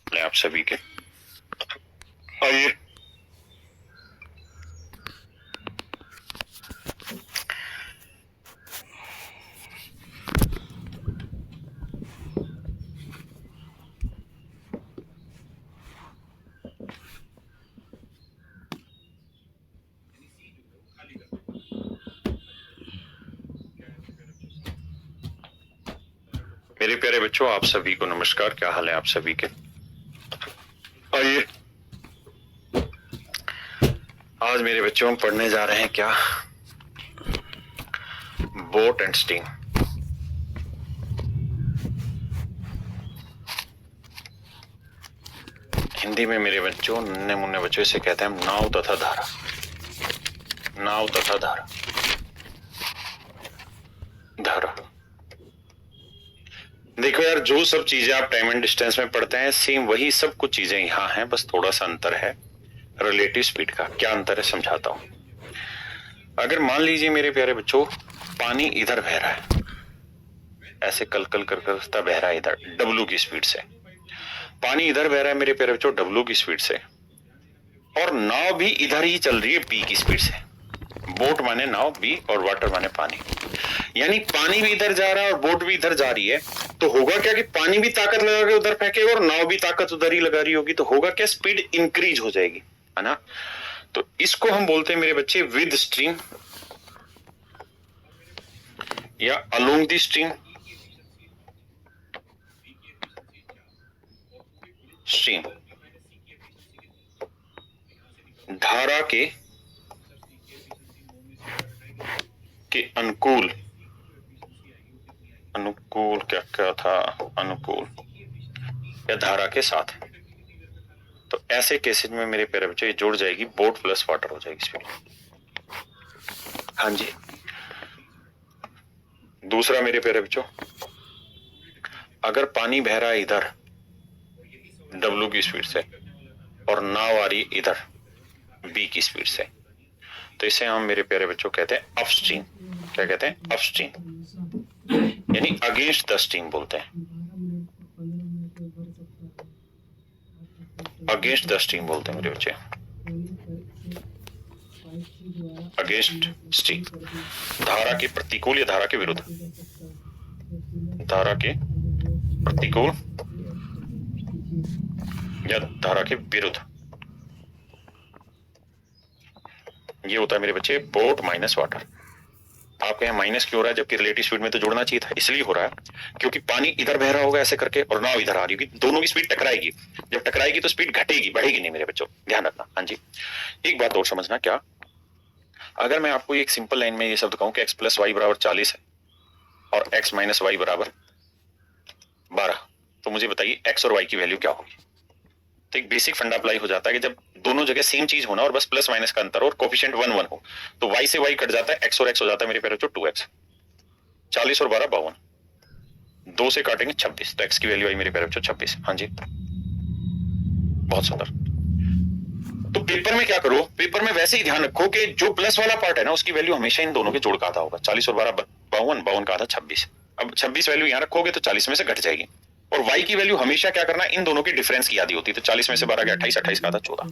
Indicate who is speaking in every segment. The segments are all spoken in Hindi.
Speaker 1: आप सभी के आइए। मेरे प्यारे बच्चों, आप सभी को नमस्कार। क्या हाल है आप सभी के? आइए। आज मेरे बच्चों हम पढ़ने जा रहे हैं क्या? Boat and steam. हिंदी में मेरे बच्चों, नन्हे मुन्ने बच्चों, इसे कहते हैं नाव तथा धारा। नाव तथा धारा। धारा। देखो यार, जो सब चीजें आप टाइम एंड डिस्टेंस में पढ़ते हैं, सेम वही सब कुछ चीजें यहां हैं, बस थोड़ा सा अंतर है रिलेटिव स्पीड का। क्या अंतर है समझाता हूं। अगर मान लीजिए मेरे प्यारे बच्चों, पानी इधर बह रहा है, ऐसे कल कल कर करता बह रहा है इधर डब्लू की स्पीड से। पानी इधर बह रहा है मेरे प्यारे बच्चों डब्लू की स्पीड से, और नाव भी इधर ही चल रही है बी की स्पीड से। बोट माने नाव, बी और वाटर माने पानी। यानी पानी भी इधर जा रहा है और बोट भी इधर जा रही है, तो होगा क्या कि पानी भी ताकत लगा के उधर फेंकेगा और नाव भी ताकत उधर ही लगा रही होगी, तो होगा क्या, स्पीड इंक्रीज हो जाएगी, है ना। तो इसको हम बोलते हैं मेरे बच्चे विद स्ट्रीम या अलोंग द स्ट्रीम। स्ट्रीम धारा के अनुकूल। अनुकूल क्या क्या था? अनुकूल या धारा के साथ। तो ऐसे केसेस में मेरे प्यारे बच्चों ये जुड़ जाएगी, बोट प्लस वाटर हो जाएगी स्पीड। हाँ जी। दूसरा मेरे प्यारे बच्चों, अगर पानी बह रहा है इधर डब्लू की स्पीड से और नाव आ रही इधर बी की स्पीड से, तो इसे हम मेरे प्यारे बच्चों कहते हैं अपस्ट्रीम। क्या कहते हैं? अपस्ट्रीम, यानी अगेंस्ट द स्ट्रीम बोलते हैं। अगेंस्ट द स्ट्रीम बोलते हैं मेरे बच्चे, अगेंस्ट स्ट्रीम। धारा के प्रतिकूल या धारा के विरुद्ध। धारा के प्रतिकूल या धारा के विरुद्ध, ये होता है मेरे बच्चे बोट माइनस वाटर। आपके यहाँ माइनस क्यों हो रहा है, जबकि रिलेटिव स्पीड में तो जुड़ना चाहिए था? इसलिए हो रहा है क्योंकि पानी इधर बह रहा होगा ऐसे करके और नाव इधर आ रही होगी, दोनों की स्पीड टकराएगी। जब टकराएगी तो स्पीड घटेगी, बढ़ेगी नहीं मेरे बच्चों, ध्यान रखना। हाँ जी। एक बात और समझना, क्या अगर मैं आपको एक सिंपल लाइन में ये शब्द कहूं कि x प्लस वाई बराबर 40 है और x माइनस वाई बराबर 12, तो मुझे बताइए x और y की वैल्यू क्या होगी? तो एक बेसिक फंडा अप्लाई हो जाता है कि जब दोनों जगह सेम चीज होना और बस प्लस माइनस का अंतर हो और कोफिशिएंट 1 1 हो, तो y से y कट जाता है, x और x हो जाता है मेरे प्यारे बच्चों 2x। 40 और 12 52, 2 से काटेंगे 26, तो x की वैल्यू आई मेरे प्यारे बच्चों 26। हाँ जी, बहुत सुंदर। तो पेपर में क्या करो, पेपर में वैसे ही ध्यान रखो कि जो प्लस वाला पार्ट है ना, उसकी वैल्यू हमेशा इन दोनों के जोड़ का आधा होगा। 40 और 12 52, 52 का आधा 26। अब 26 वैल्यू यहां रखोगे तो 40 में से घट जाएगी, और y की वैल्यू हमेशा क्या करना, इन दोनों के डिफरेंस की आधी होती है। तो 40 में से 12 गया 28, 28 का आधा 14।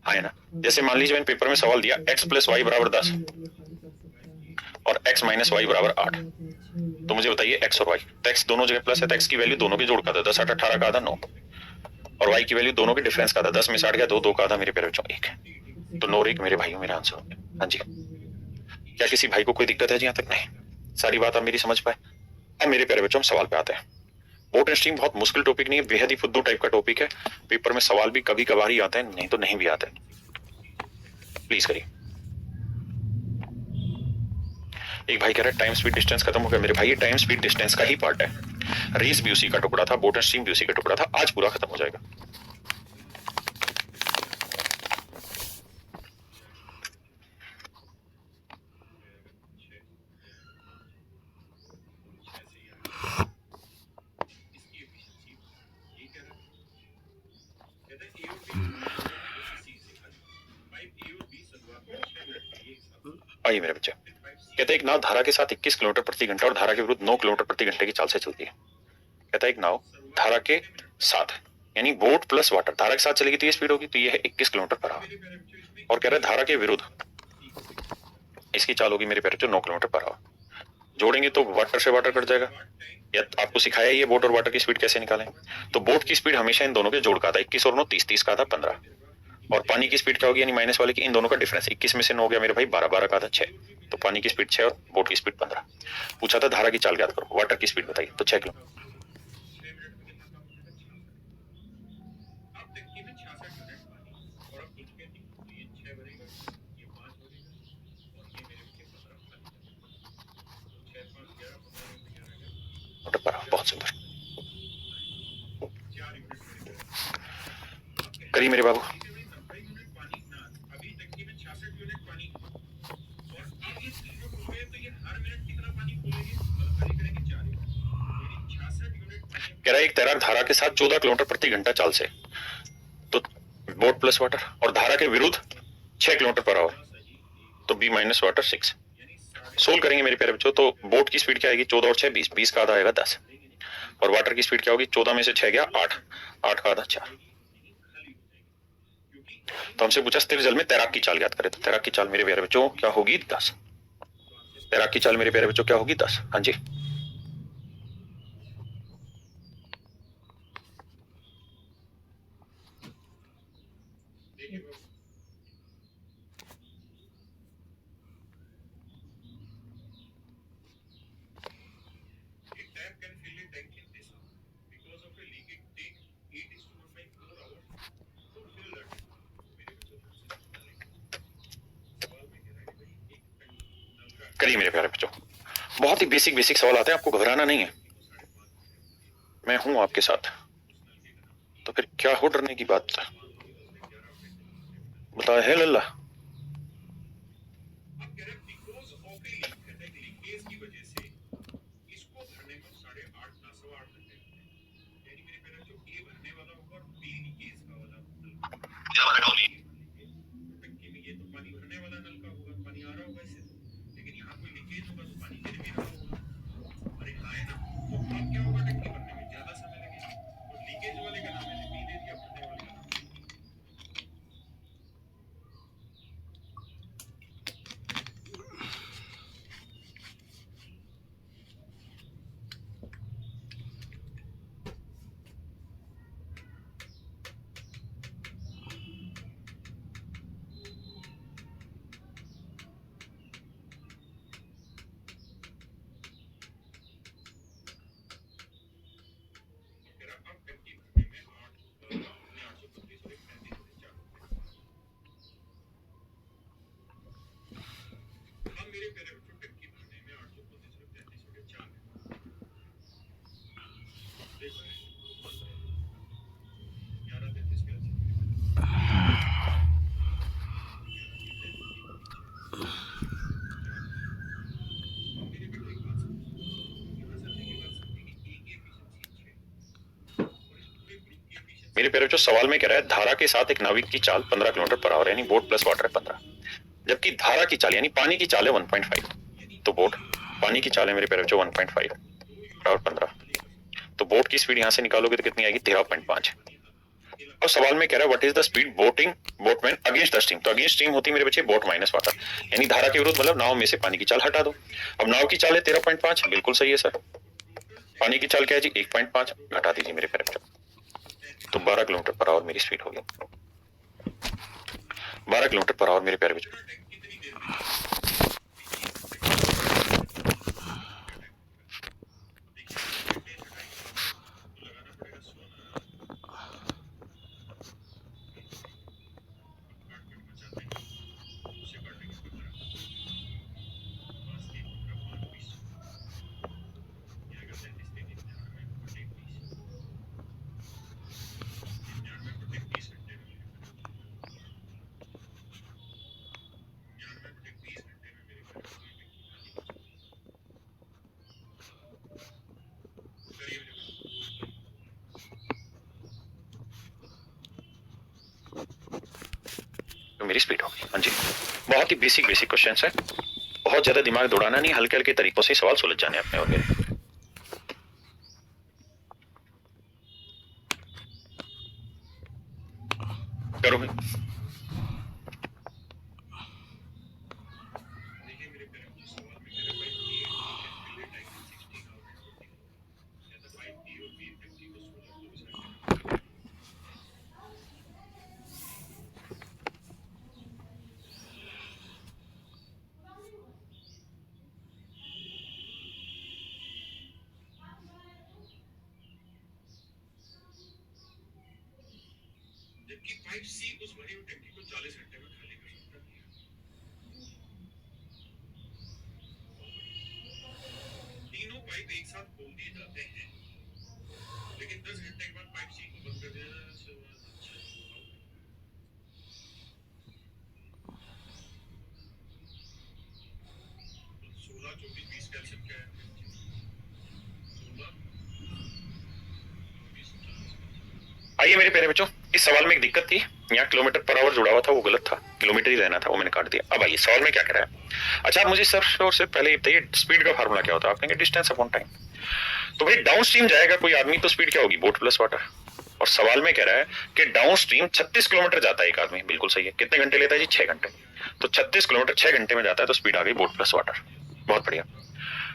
Speaker 1: हाँ है ना। जैसे मान लीजिए मैंने पेपर में सवाल दिया x प्लस वाई बराबर 10 और x माइनस वाई बराबर 8, तो मुझे बताइए x और y। तो x दोनों जगह प्लस है, तो x की वैल्यू दोनों के जोड़ का था 10 8 18 का आधा 9, और y की वैल्यू दोनों के डिफरेंस का था 10 में 60 गया 2 2 का आधा मेरे प्यारे बच्चों 1 है। तो 9 1 मेरे भाइयों मेरा आंसर हो गया। हाँ जी। क्या किसी भाई को कोई दिक्कत है जी? यहाँ तक नहीं, सारी बात आप मेरी समझ पाए। अब मेरे प्यारे बच्चों हम सवाल पे आते हैं। बोट एंड स्ट्रीम बहुत मुश्किल टॉपिक नहीं है, बेहद ही फुद्दू टाइप का टॉपिक है। पेपर में सवाल भी कभी कभार ही आते हैं, नहीं तो नहीं भी आते। प्लीज करिए। एक भाई कह रहा है टाइम स्पीड डिस्टेंस खत्म हो गया। मेरे भाई ये टाइम स्पीड डिस्टेंस का ही पार्ट है। रेस भी उसी का टुकड़ा था, बोट एंड स्ट्रीम भी उसी का टुकड़ा था, आज पूरा खत्म हो जाएगा। आइए मेरे बच्चे, कहते हैं एक नाव धारा के साथ 21 किलोमीटर प्रति घंटा और धारा के विरुद्ध 9 किलोमीटर प्रति घंटे की चाल से चलती है। कहता है एक नाव धारा के साथ यानी बोट प्लस वाटर धारा के साथ चलेगी तो ये स्पीड होगी, तो ये है 21 किलोमीटर पर आवर। और कह रहे हैं धारा के विरुद्ध इसकी चाल होगी मेरे पैर 9 किलोमीटर पर आवर। जोड़ेंगे तो वाटर से वाटर कट जाएगा। या आपको सिखाया ये बोट और वाटर की स्पीड कैसे निकालें। तो बोट की स्पीड हमेशा इन दोनों के जोड़ का था, 21 और 9 30, 30 का था 15। और पानी की स्पीड क्या होगी, यानी माइनस वाले की इन दोनों का डिफरेंस 21 में से 9 हो गया मेरे भाई 12, 12 का था 6। तो पानी की स्पीड 6 और बोट की स्पीड 15। पूछा था धारा की चाल ज्ञात करो, वाटर की स्पीड बताइए, तो 6 किलो। बहुत सुंदर करिए मेरे बाबू। कह रहा है एक तैराक धारा के साथ 14 किलोमीटर प्रति घंटा चाल से, तो बोट प्लस वाटर, और धारा के विरुद्ध 6 किलोमीटर पर आवर, तो बी माइनस वाटर 6। सोल्व करेंगे मेरे प्यारे बच्चों। तो बोट की स्पीड क्या आएगी, 14 और 6 20, 20 का आधा आएगा 10। और वाटर की स्पीड क्या होगी, 14 में से 6 गया 8, 8 का आधा 4। तो हमसे पूछा स्थिर जल में तैराक की चाल ज्ञात करें, तो तैराक की चाल मेरे प्यारे बच्चों क्या होगी 10। तैराक की चाल मेरे प्यारे बच्चों क्या होगी 10। हाँ जी, करिए मेरे प्यारे बच्चों। बहुत ही बेसिक बेसिक सवाल आते हैं, आपको घबराना नहीं है, मैं हूं आपके साथ। तो फिर क्या हो डरने की बात, बता है लल्ला। मेरे प्यारे बच्चों सवाल में कह रहा है धारा के साथ एक नाविक की चाल 15 किलोमीटर पर आवर, यानी बोट प्लस वाटर है 15, जबकि धारा की चाल यानी पानी की चाल है 1.5। तो बोट पानी की चाल है मेरे प्यारे बच्चों 1.5 और 15, तो बोट की स्पीड यहां से निकालोगे तो कितनी आएगी 13.5। और सवाल में कह रहा है what is the speed boatman against the stream. तो अगेंस्ट स्ट्रीम होती है मेरे बच्चे बोट माइनस वाटर, यानी धारा के विरुद्ध, मतलब नाव में से पानी की चाल हटा दो। अब नाव की चाल है 13.5, बिल्कुल सही है सर। पानी की चाल क्या है जी 1.5, घटा दीजिए मेरे प्यारे बच्चों, तो 12 किलोमीटर पर आवर मेरी स्पीड होगी। 12 किलोमीटर पर आवर मेरे प्यारे बच्चों। मेरी स्पीड होगी। हाँ जी, बहुत ही बेसिक बेसिक क्वेश्चंस है, बहुत ज्यादा दिमाग दौड़ाना नहीं, हल्के हल्के तरीकों से सवाल सुलझ जाने अपने और मेरे। करो भाई। आइए मेरे प्यारे बच्चों, इस सवाल में एक दिक्कत थी। यहाँ किलोमीटर पर आवर जुड़ा हुआ था, वो गलत था, किलोमीटर ही रहना था, वो मैंने काट दिया। अब आइए सवाल में क्या कह रहा है। अच्छा, आप मुझे सिर्फ और सिर्फ पहले बताइए स्पीड का फार्मूला क्या होता है। आप कहेंगे डिस्टेंस अपॉन टाइम। तो भाई डाउन स्ट्रीम जाएगा कोई आदमी तो स्पीड क्या होगी, बोट प्लस वाटर। और सवाल में कह रहा है कि डाउन स्ट्रीम 36 किलोमीटर जाता है एक आदमी। बिल्कुल सही है। कितने घंटे लेता है जी, 6 घंटे। तो 36 किलोमीटर 6 घंटे में जाता है, तो स्पीड आ गई बोट प्लस वाटर। बहुत बढ़िया।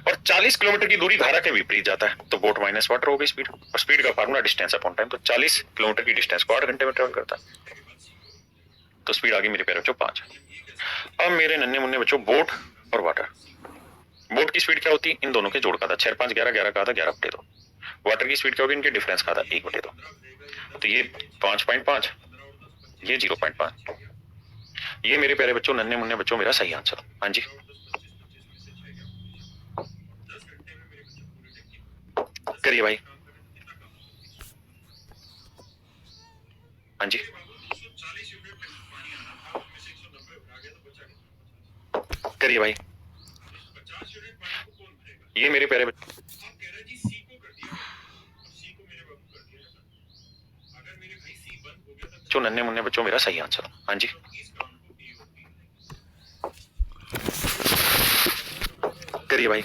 Speaker 1: और 40 किलोमीटर की दूरी धारा के विपरीत जाता है, तो बोट माइनस वाटर हो गई स्पीड। और स्पीड का फार्मूला डिस्टेंस अपॉन टाइम। तो 40 किलोमीटर की डिस्टेंस को 8 घंटे में ट्रेवल करता है, तो स्पीड आ गई मेरे प्यारे बच्चों 5। अब मेरे नन्हे मुन्ने बच्चों, बोट और वाटर। बोट की स्पीड क्या होती है, इन दोनों के जोड़ का था, 6 5 11 11 का था, 11/2। वाटर की स्पीड क्या होगी, इनके डिफरेंस का था, 1/2। तो ये 5.5, ये 0.5। ये मेरे प्यारे बच्चों, नन्हे मुन्ने बच्चों, मेरा सही आंसर। हाँ जी, करिए भाई। हाँ जी, करिए भाई। ये मेरे प्यारे बच्चों, नन्हे मुन्ने बच्चों, मेरा सही आंसर। हाँ जी, करिए भाई।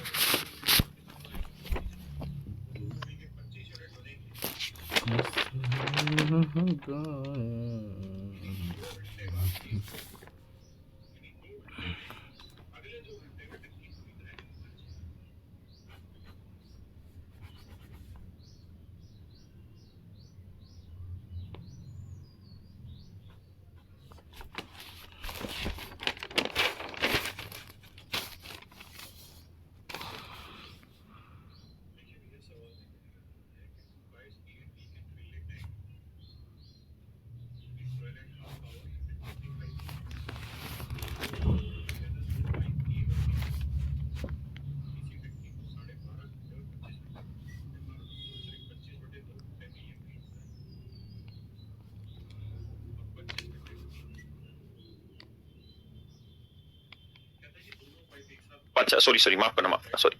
Speaker 1: अच्छा, सॉरी सॉरी, माफ करना, माफ करना, सॉरी।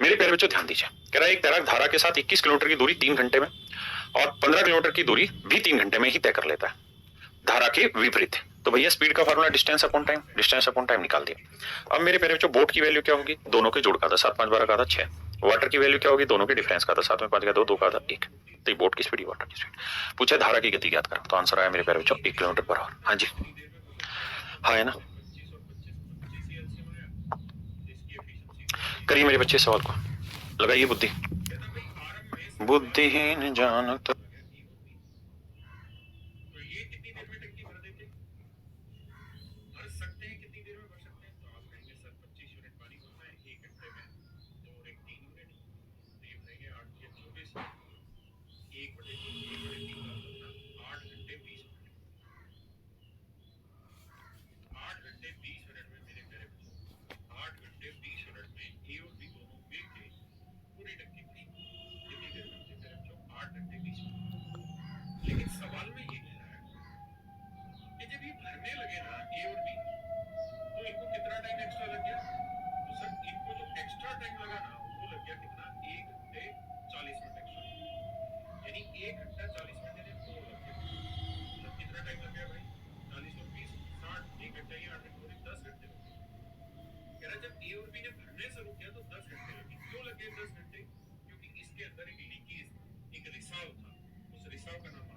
Speaker 1: मेरे प्यारे बच्चों ध्यान दीजिए। कह रहा है एक तैराक धारा के साथ 21 किलोमीटर की दूरी 3 घंटे में और 15 किलोमीटर की दूरी भी 3 घंटे में ही तय कर लेता है, धारा के विपरीत। तो भैया स्पीड का formula distance upon time, distance upon time निकाल दिया। अब मेरे प्यारे बच्चों, बोट की वैल्यू क्या होगी, दोनों के जोड़ का था, 7 5 12 का था 6। वाटर की वैल्यू क्या होगी, दोनों के डिफरेंस का था, 7 में 5 का 2 2 का था 1। तो ये बोट की स्पीड, वाटर की स्पीड। पूछा धारा की गति ज्ञात करो, तो आंसर आया मेरे प्यारे बच्चों 1 किलोमीटर पर आवर। हाँ जी, हाँ है ना। करिए मेरे बच्चे सवाल को, लगाइए बुद्धि। बुद्धिहीन जानत।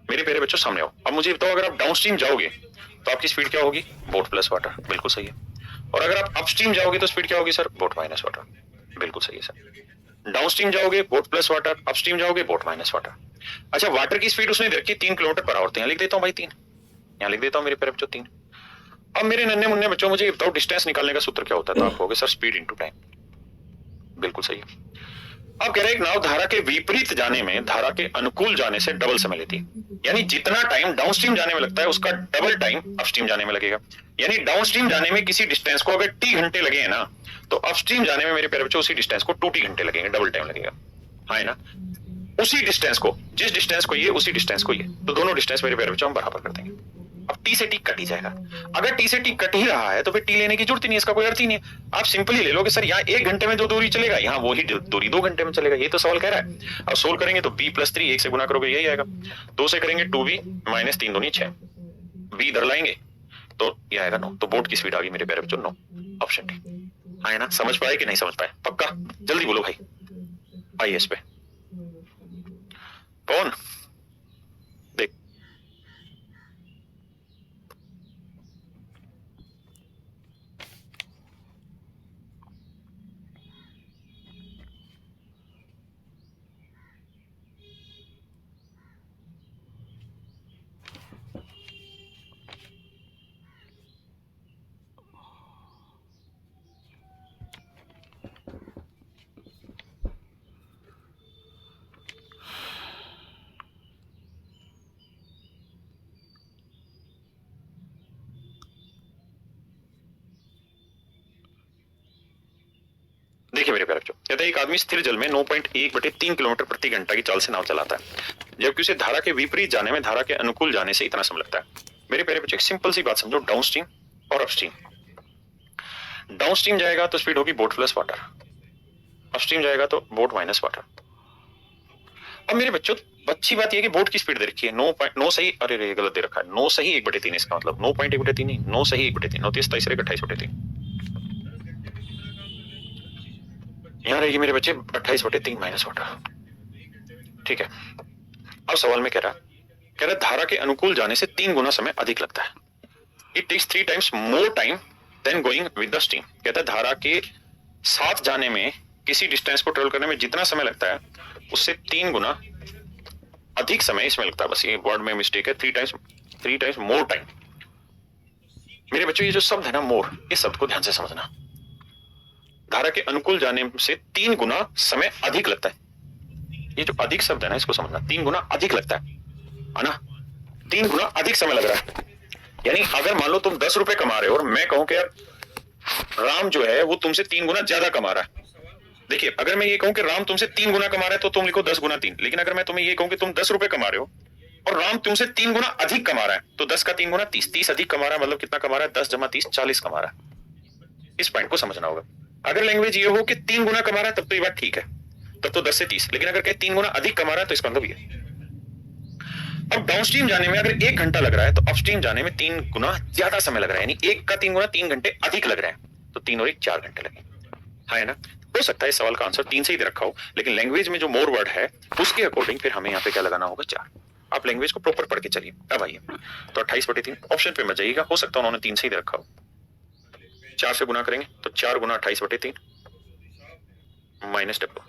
Speaker 1: मेरे प्यारे बच्चों सामने आओ। अब मुझे बताओ, अगर आप डाउन स्ट्रीम जाओगे तो आपकी स्पीड क्या होगी? बोट प्लस वाटर, बिल्कुल सही है। और अगर आप अपस्ट्रीम जाओगे तो स्पीड क्या होगी सर? बोट माइनस वाटर, बिल्कुल सही है सर। डाउन स्ट्रीम जाओगे बोट प्लस वाटर, अपस्ट्रीम जाओगे बोट माइनस वाटर। अच्छा, वाटर की स्पीड उसने रखी 3 किलोमीटर पर आवर, तो यहाँ लिख देता हूँ भाई 3, यहाँ लिख देता हूँ मेरे प्यारे बच्चों 3। अब मेरे नन्हे मुन्ने बच्चों मुझे बताओ डिस्टेंस निकालने का सूत्र क्या होता है? तो आप कहोगे सर स्पीड इंटू टाइम, बिल्कुल सही है। अब कह रहे हैं एक नाव धारा के विपरीत जाने में धारा के अनुकूल जाने से डबल समय लेती है, यानी जितना टाइम डाउनस्ट्रीम जाने में लगता है उसका डबल टाइम अपस्ट्रीम जाने में लगेगा। यानी डाउनस्ट्रीम जाने में किसी डिस्टेंस को अगर टी घंटे लगे हैं ना, तो अपस्ट्रीम जाने में मेरे प्यारे बच्चों उसी डिस्टेंस को 2t घंटे लगेंगे, डबल टाइम लगेगा। हाँ है ना? उसी डिस्टेंस को, जिस डिस्टेंस को ये उसी डिस्टेंस को ये, तो दोनों डिस्टेंस मेरे प्यारे बच्चों हम बराबर कर देंगे। अब टी से टी कट ही जाएगा। अगर टी से टी कट ही रहा है तो फिर टी लेने की जरूरत ही नहीं, इसका कोई अर्थ ही नहीं है। आप सिंपली ले लो कि सर यहाँ 1 घंटे में जो दूरी चलेगा, यहाँ वही दूरी 2 घंटे में चलेगा। ये तो सवाल कह रहा है। अब सोल्व करेंगे तो b + 3, 1 से गुना करोगे यही आएगा, 2 से करेंगे 2b - 3 दूनी 6, b इधर लाएंगे तो ये आएगा 9। तो बोट की स्पीड आ गई मेरे प्यारे बच्चों 9, ऑप्शन डी। हाँ है ना? समझ पाए कि नहीं समझ पाए? पक्का जल्दी बोलो भाई। आइए इस पे कौन देख। देखिए मेरे प्यारे बच्चों, कहते हैं एक आदमी स्थिर जल में 9.1/3 किलोमीटर प्रति घंटा की चाल से नाव चलाता है, जबकि उसे धारा के विपरीत जाने में धारा के अनुकूल जाने से इतना समय लगता है। मेरे प्यारे बच्चों एक सिंपल सी बात समझो, डाउनस्ट्रीम और अपस्ट्रीम। डाउनस्ट्रीम जाएगा तो स्पीड होगी बोट प्लस वाटर, अपस्ट्रीम जाएगा तो बोट माइनस वाटर। अब मेरे बच्चों अच्छी बात यह कि बोट की स्पीड दे रखी है 9 सही, अरे रे गलत दे रखा है, 9 सही 1/3, इसका मतलब 9.1/3 नहीं, 9 सही 1/3, 9 30 23 28/3। यहाँ रहेगी मेरे बच्चे 28/3 माइनस वाटर। ठीक है। अब सवाल में कह रहा धारा के अनुकूल जाने से 3 गुना समय अधिक लगता है। It takes 3 times more time than going with the stream. कहता है धारा के साथ जाने में, किसी डिस्टेंस को ट्रेवल करने में जितना समय लगता है उससे 3 गुना अधिक समय इसमें लगता है। बस ये वर्ड में मिस्टेक है, 3 टाइम्स मोर टाइम। मेरे बच्चों ये जो शब्द है ना मोर, इस शब्द को ध्यान से समझना। धारा के अनुकूल जाने से 3 गुना समय अधिक लगता है। ये जो अधिक शब्द है ना इसको समझना, 3 गुना अधिक लगता है ना? 3 गुना अधिक समय लग रहा है। यानी अगर मान लो तुम 10 रुपए कमा रहे हो और मैं कहूं कि यार राम जो है वो तुमसे 3 गुना ज्यादा कमा रहा है। देखिए अगर मैं ये कहूं कि राम तुमसे 3 गुना कमा रहा है तो तुम लिखो 10 गुना 3। लेकिन अगर मैं तुम्हें ये कहूं कि तुम 10 रुपए कमा रहे हो और राम तुमसे 3 गुना अधिक कमा रहा है, तो 10 का 3 गुना 30, 30 अधिक कमा रहा है मतलब कितना कमा रहा है? 10 + 30 40 कमा रहा है। इस पॉइंट को समझना होगा। अगर लैंग्वेज ये हो कि 3 गुना कमा रहा है तब तो ये बात ठीक है, तब तो 10 से 30। लेकिन अगर कहे 3 गुना अधिक कमा रहा है तो इसका मतलब ये। अब डाउनस्ट्रीम जाने में अगर 1 घंटा लग रहा है तो अपस्ट्रीम जाने में 3 गुना ज्यादा समय लग रहा है, यानी 1 का 3 गुना 3 घंटे अधिक लग रहे हैं, तो 3 और 1 4 घंटे लगे। हाँ है ना? हो सकता है इस सवाल का आंसर 3 से ही दे रखा हो, लेकिन लैंग्वेज में जो मोर वर्ड है उसके अकॉर्डिंग फिर हमें यहाँ पे क्या लगाना होगा? 4। आप लैंग्वेज को प्रॉपर पढ़ के चलिए। अब आइए तो 28/3 ऑप्शन पे मत जाइएगा, हो सकता है उन्होंने 3 से ही दे रखा हो। 4 से गुना करेंगे तो 4 गुना 28/3 माइनस W।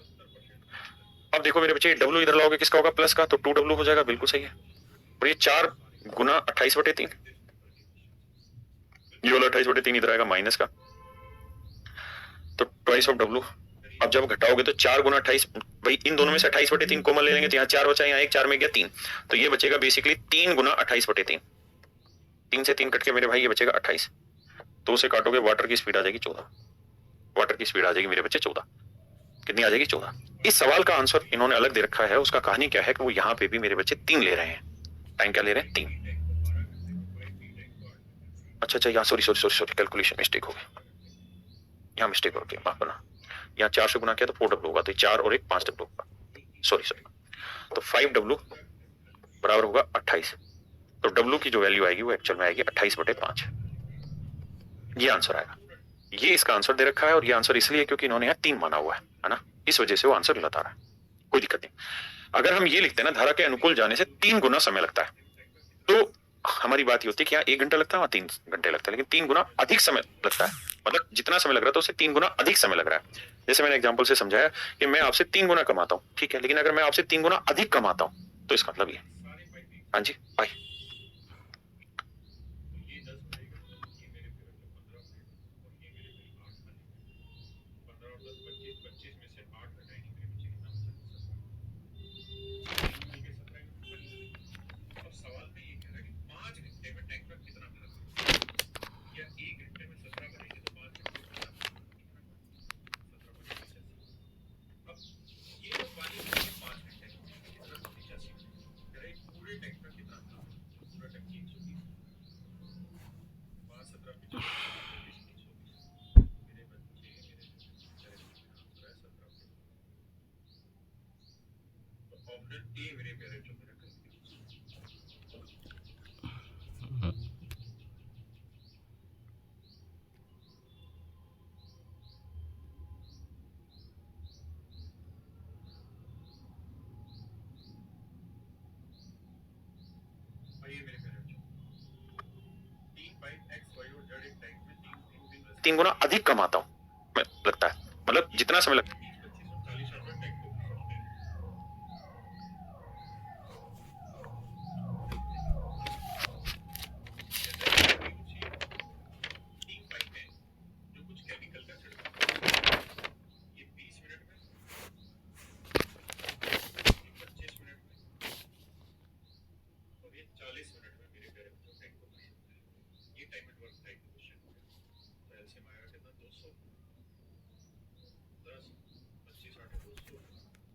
Speaker 1: अब देखो मेरे बच्चे W इधर लाओगे किसका होगा? प्लस का, तो 2W हो जाएगा, बिल्कुल सही है। और ये 4 गुना 28/3, ये वाला 28/3 इधर आएगा माइनस का, तो ट्वाइस ऑफ W। अब जब घटाओगे तो 4 गुना 28, भाई इन दोनों में से 28/3 कॉमन ले लेंगे तो यहाँ 4 बचा, यहाँ 1 4 में गया 3, तो ये बचेगा बेसिकली 3 गुना 28/3। 3 से 3 कट के मेरे भाई ये बचेगा 28। 2 से काटोगे वाटर की स्पीड आ जाएगी 14। वाटर की स्पीड आ जाएगी मेरे बच्चे 14। कितनी आ जाएगी? 14। इस सवाल का आंसर इन्होंने अलग दे रखा है, उसका कहानी क्या है कि वो यहाँ पे भी मेरे बच्चे 3 ले रहे हैं। टाइम क्या ले रहे हैं? 3। अच्छा यहाँ सॉरी कैलकुलेशन मिस्टेक हो गई, यहाँ मिस्टेक हो गई, माफ करना। यहाँ 4 से गुना किया तो 4W होगा, तो 4 और 1 5W होगा, सॉरी। तो 5W बराबर होगा 28। तो W की जो वैल्यू आएगी वो एक्चुअल में आएगी 28/5। ये आंसर आएगा। ये इसका आंसर दे रखा है, और ये आंसर इसलिए क्योंकि इन्होंने यहाँ 3 माना हुआ है ना, इस वजह से वो आंसर गलत आ रहा है। कोई दिक्कत नहीं। अगर हम ये लिखते हैं ना, धारा के अनुकूल जाने से 3 गुना समय लगता है, तो हमारी बात ये होती है कि यहाँ 1 घंटा लगता है, वहां 3 घंटे लगता है, लेकिन 3 गुना अधिक समय लगता है। मतलब जितना समय लग रहा था उससे 3 गुना अधिक समय लग रहा है। जैसे मैंने एग्जांपल से समझाया कि मैं आपसे 3 गुना कमाता हूँ, ठीक है, लेकिन अगर मैं आपसे 3 गुना अधिक कमाता हूँ तो इसका मतलब ये। हाँ जी, बाय। तीन गुना अधिक कमाता हूँ लगता है, मतलब जितना समय लगता है।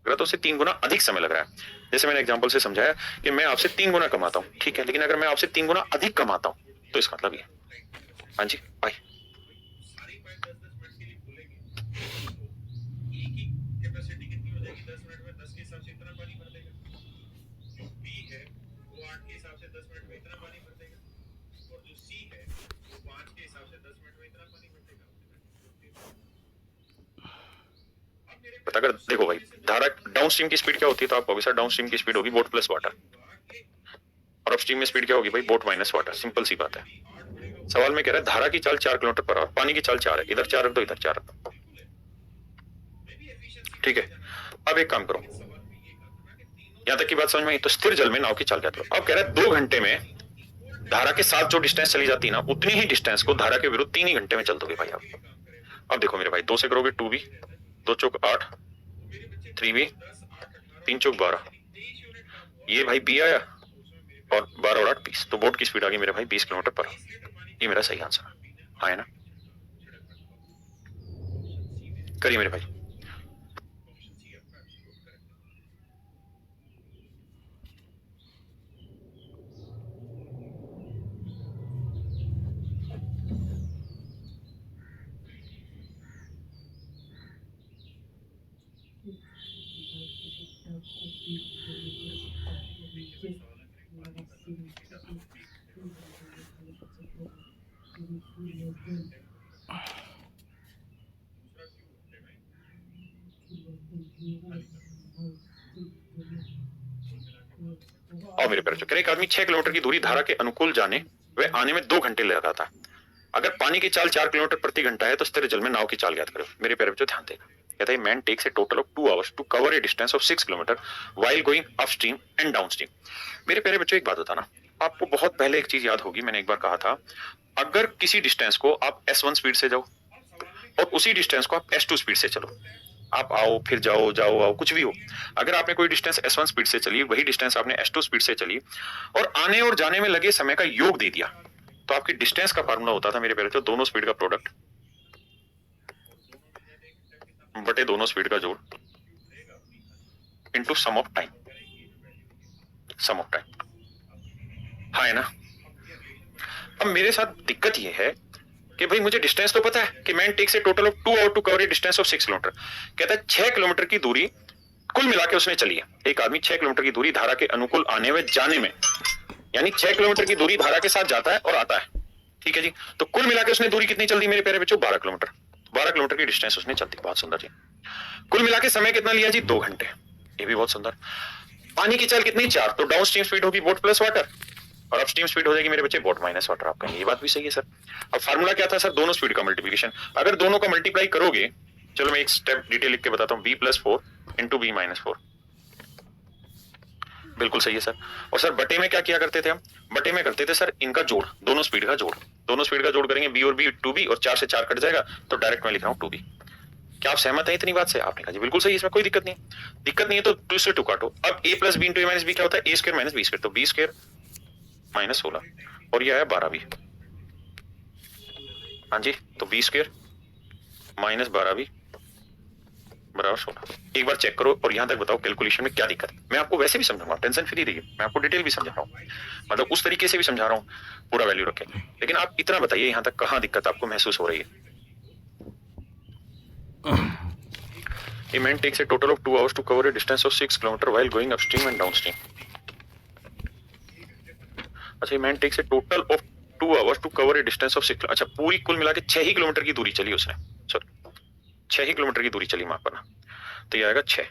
Speaker 1: तो उससे 3 गुना अधिक समय लग रहा है। जैसे मैंने एग्जांपल से समझाया कि मैं आपसे 3 गुना कमाता हूँ, ठीक है, लेकिन अगर मैं आपसे 3 गुना अधिक कमाता हूँ तो इसका मतलब ये। हाँ जी, बाय। अगर देखो भाई, धारा डाउन स्ट्रीम की स्पीड क्या होती है, तो आप कहोगे सर डाउन स्ट्रीम की स्पीड होगी बोट प्लस वाटर, और अपस्ट्रीम में स्पीड क्या होगी भाई, बोट माइनस वाटर। सिंपल सी बात है। सवाल में कह रहा है धारा की चाल 4 किलोमीटर पर आवर, पानी की चाल 4 है, इधर 4 रख दो, इधर 4 रख दो, ठीक है। अब एक काम करो, यहां तक की बात समझ में आई? तो स्थिर जल में नाव की चाल क्या करो। अब कह रहा है 2 घंटे में धारा के साथ जो डिस्टेंस चली जाती है ना, उतनी ही डिस्टेंस को धारा के विरुद्ध 3 ही घंटे में चल दोगे भाई आप। अब देखो मेरे भाई, 2 से करोगे 2b, 2 चौक 8, 3b, 3 चौक 12, ये भाई b आया, और 12 और 8 20, तो बोट की स्पीड आ गई मेरे भाई 20 किलोमीटर पर आवर। ये मेरा सही आंसर है, हाँ है ना? करिए मेरे भाई। और मेरे पैर, एक आदमी 6 किलोमीटर की दूरी धारा के अनुकूल जाने व आने में 2 घंटे लगा था। अगर पानी की चाल 4 किलोमीटर प्रति घंटा है तो स्थिर जल में नाव की चाल ज्ञात करो। मेरे पैर बच्चों ध्यान देना, कहता है man takes a total of 2 hours to cover a distance of 6 kilometre while going upstream and downstream. मेरे प्यारे बच्चों एक बात बताना, आपको बहुत पहले एक चीज याद होगी, मैंने एक बार कहा था, अगर किसी डिस्टेंस को आप S1 स्पीड से जाओ और उसी डिस्टेंस को आप S2 स्पीड से चलो, आप आओ फिर जाओ जाओ आओ कुछ भी हो, अगर आपने कोई डिस्टेंस S1 स्पीड से चली, वही डिस्टेंस आपने S2 स्पीड से चली और आने और जाने में लगे समय का योग दे दिया, तो आपकी डिस्टेंस का फार्मूला होता था मेरे प्यारे, तो दोनों स्पीड का प्रोडक्ट बटे दोनों स्पीड का जोड़ into sum of time, sum of time, हाँ है ना? अब मेरे साथ दिक्कत ये है कि भाई मुझे डिस्टेंस तो पता है कि man takes a total of 2 hour to cover a distance of 6 kilometre. कहता है 6 किलोमीटर की दूरी कुल मिला के उसने चली है। एक आदमी 6 किलोमीटर की दूरी धारा के अनुकूल आने में जाने में, यानी 6 किलोमीटर की दूरी धारा के साथ जाता है और आता है, ठीक है जी। तो कुल मिला के उसने दूरी कितनी चल दी मेरे प्यारे बच्चों, 12 किलोमीटर। 12 किलोमीटर की डिस्टेंस उसने चल दी, बहुत सुंदर जी। कुल मिला के समय कितना लिया जी, 2 घंटे, ये भी बहुत सुंदर। पानी की चाल कितनी 4, तो डाउन स्ट्रीम स्पीड होगी बोट प्लस वाटर और अपस्ट्रीम स्पीड हो जाएगी मेरे बच्चे बोट माइनस वाटर। आप कहेंगे ये बात भी सही है सर। अब फार्मूला क्या था सर, दोनों स्पीड का मल्टीप्लीकेशन। अगर दोनों का मल्टीप्लाई करोगे, चलो मैं एक स्टेप डिटेल लिख के बताता हूँ, b+4 इंटू b-4, बिल्कुल सही है सर। और सर बटे में क्या किया करते थे हम, बटे में करते थे सर इनका जोड़, दोनों स्पीड का जोड़, दोनों स्पीड का जोड़ करेंगे, b और b 2b और 4 से 4 कट जाएगा, तो डायरेक्ट मैं लिख रहा हूँ 2b। क्या आप सहमत हैं इतनी बात से? आपने कहा जी बिल्कुल सही, इसमें कोई दिक्कत नहीं है। दिक्कत नहीं है तो 2 से 2 काटो। अब a plus B into A minus B क्या होता है, a square minus b square, तो b स्क्वायर माइनस 16 और यह है 12b। हाँ जी, तो b स्क्वायर माइनस 12b बराबर 16। एक बार चेक करो और यहां तक बताओ कैलकुलेशन में क्या दिक्कत है। मैं आपको वैसे भी समझाऊंगा, टेंशन फ्री रहिए, मैं आपको डिटेल भी समझा रहा हूँ, मतलब उस तरीके से भी समझा रहा हूँ पूरा वैल्यू रखे। लेकिन आप इतना बताइए यहां तक कहां दिक्कत आपको महसूस हो रही है। A man takes a total of 2 hours to cover a distance of 6 kilometers while going upstream and downstream. अच्छा, man takes a total of 2 hours to cover a distance of 6, अच्छा पूरी कुल मिला के 6 ही किलोमीटर की दूरी चली उसने, सॉरी 6 ही किलोमीटर की दूरी चली माफ करना, तो ये आएगा 6,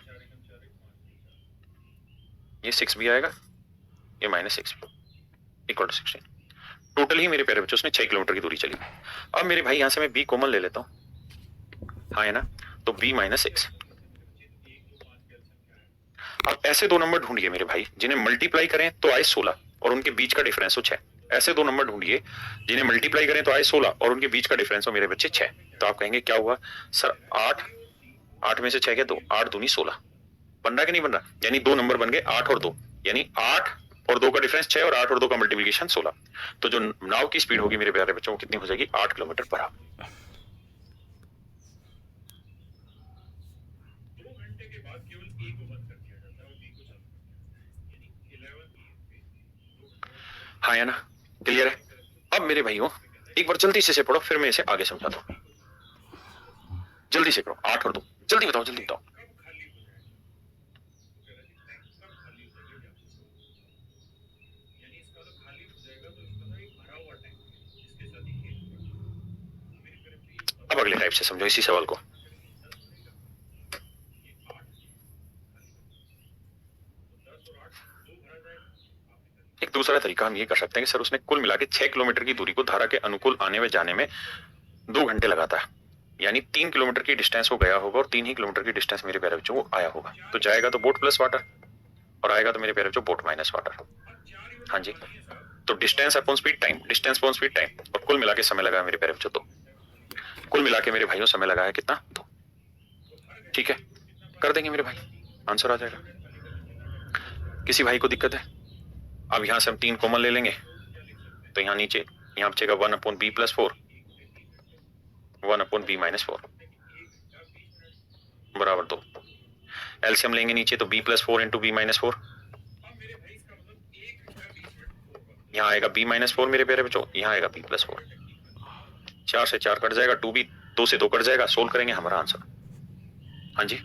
Speaker 1: ये 6 भी आएगा, ये -6 इक्वल टू 16। टोटल ही मेरे प्यारे बच्चों उसने 6 किलोमीटर की दूरी चली। अब मेरे भाई यहां से मैं b कॉमन ले लेता हूं, हाँ है ना, तो b-6। अब ऐसे दो नंबर ढूंढिए मेरे भाई जिन्हें मल्टीप्लाई करें तो आए 16 और उनके बीच का डिफरेंस हो 6। ऐसे दो नंबर ढूंढिए जिन्हें मल्टीप्लाई करें तो आए 16 और उनके बीच का डिफरेंस हो मेरे बच्चे 6। तो आप कहेंगे क्या हुआ सर, 8, 8 में से 6 क्या 2, 8 दूनी 16, बन रहा कि नहीं बन रहा, यानी दो नंबर बन गए 8 और 2, यानी 8 और 2 का डिफरेंस 6 और 8 और 2 का मल्टीप्लीकेशन 16। तो जो नाव की स्पीड होगी मेरे प्यारे बच्चों वो कितनी हो जाएगी, 8 किलोमीटर पर आवर। हाँ या ना, क्लियर है। अब मेरे भाइयों एक बार जल्दी से पढ़ो, फिर मैं इसे आगे समझाता हूँ। जल्दी से करो, 8 और 2, जल्दी बताओ जल्दी बताओ। अब अगले टाइप से समझो इसी सवाल को। एक दूसरा तरीका हम ये कर सकते हैं कि सर उसने कुल मिला के 6 किलोमीटर की दूरी को धारा के अनुकूल आने व जाने में 2 घंटे लगाता है, यानी 3 किलोमीटर की डिस्टेंस वो गया होगा और 3 ही किलोमीटर की डिस्टेंस मेरे प्यारे बच्चों वो आया होगा। तो जाएगा तो बोट प्लस वाटर और आएगा तो मेरे प्यारे बच्चों बोट माइनस वाटर। हाँ जी, तो distance upon speed time, distance upon speed time, और कुल मिला के समय लगा मेरे प्यारे बच्चों 2। कुल मिला के मेरे भाइयों समय लगा है कितना, 2। ठीक है, कर देंगे मेरे भाई, आंसर आ जाएगा। किसी भाई को दिक्कत है? अब यहां से हम 3 कॉमन ले लेंगे, तो यहां नीचे यहां बचेगा 1/b+4, 1/b-4 बराबर 2। एलसीएम लेंगे नीचे तो b+4 इंटू b-4, यहाँ आएगा b-4 मेरे प्यारे बच्चों, यहाँ आएगा b+4, 4 से 4 कट जाएगा, 2b 2 से 2 कट जाएगा, सोल्व करेंगे हमारा आंसर। हाँ जी,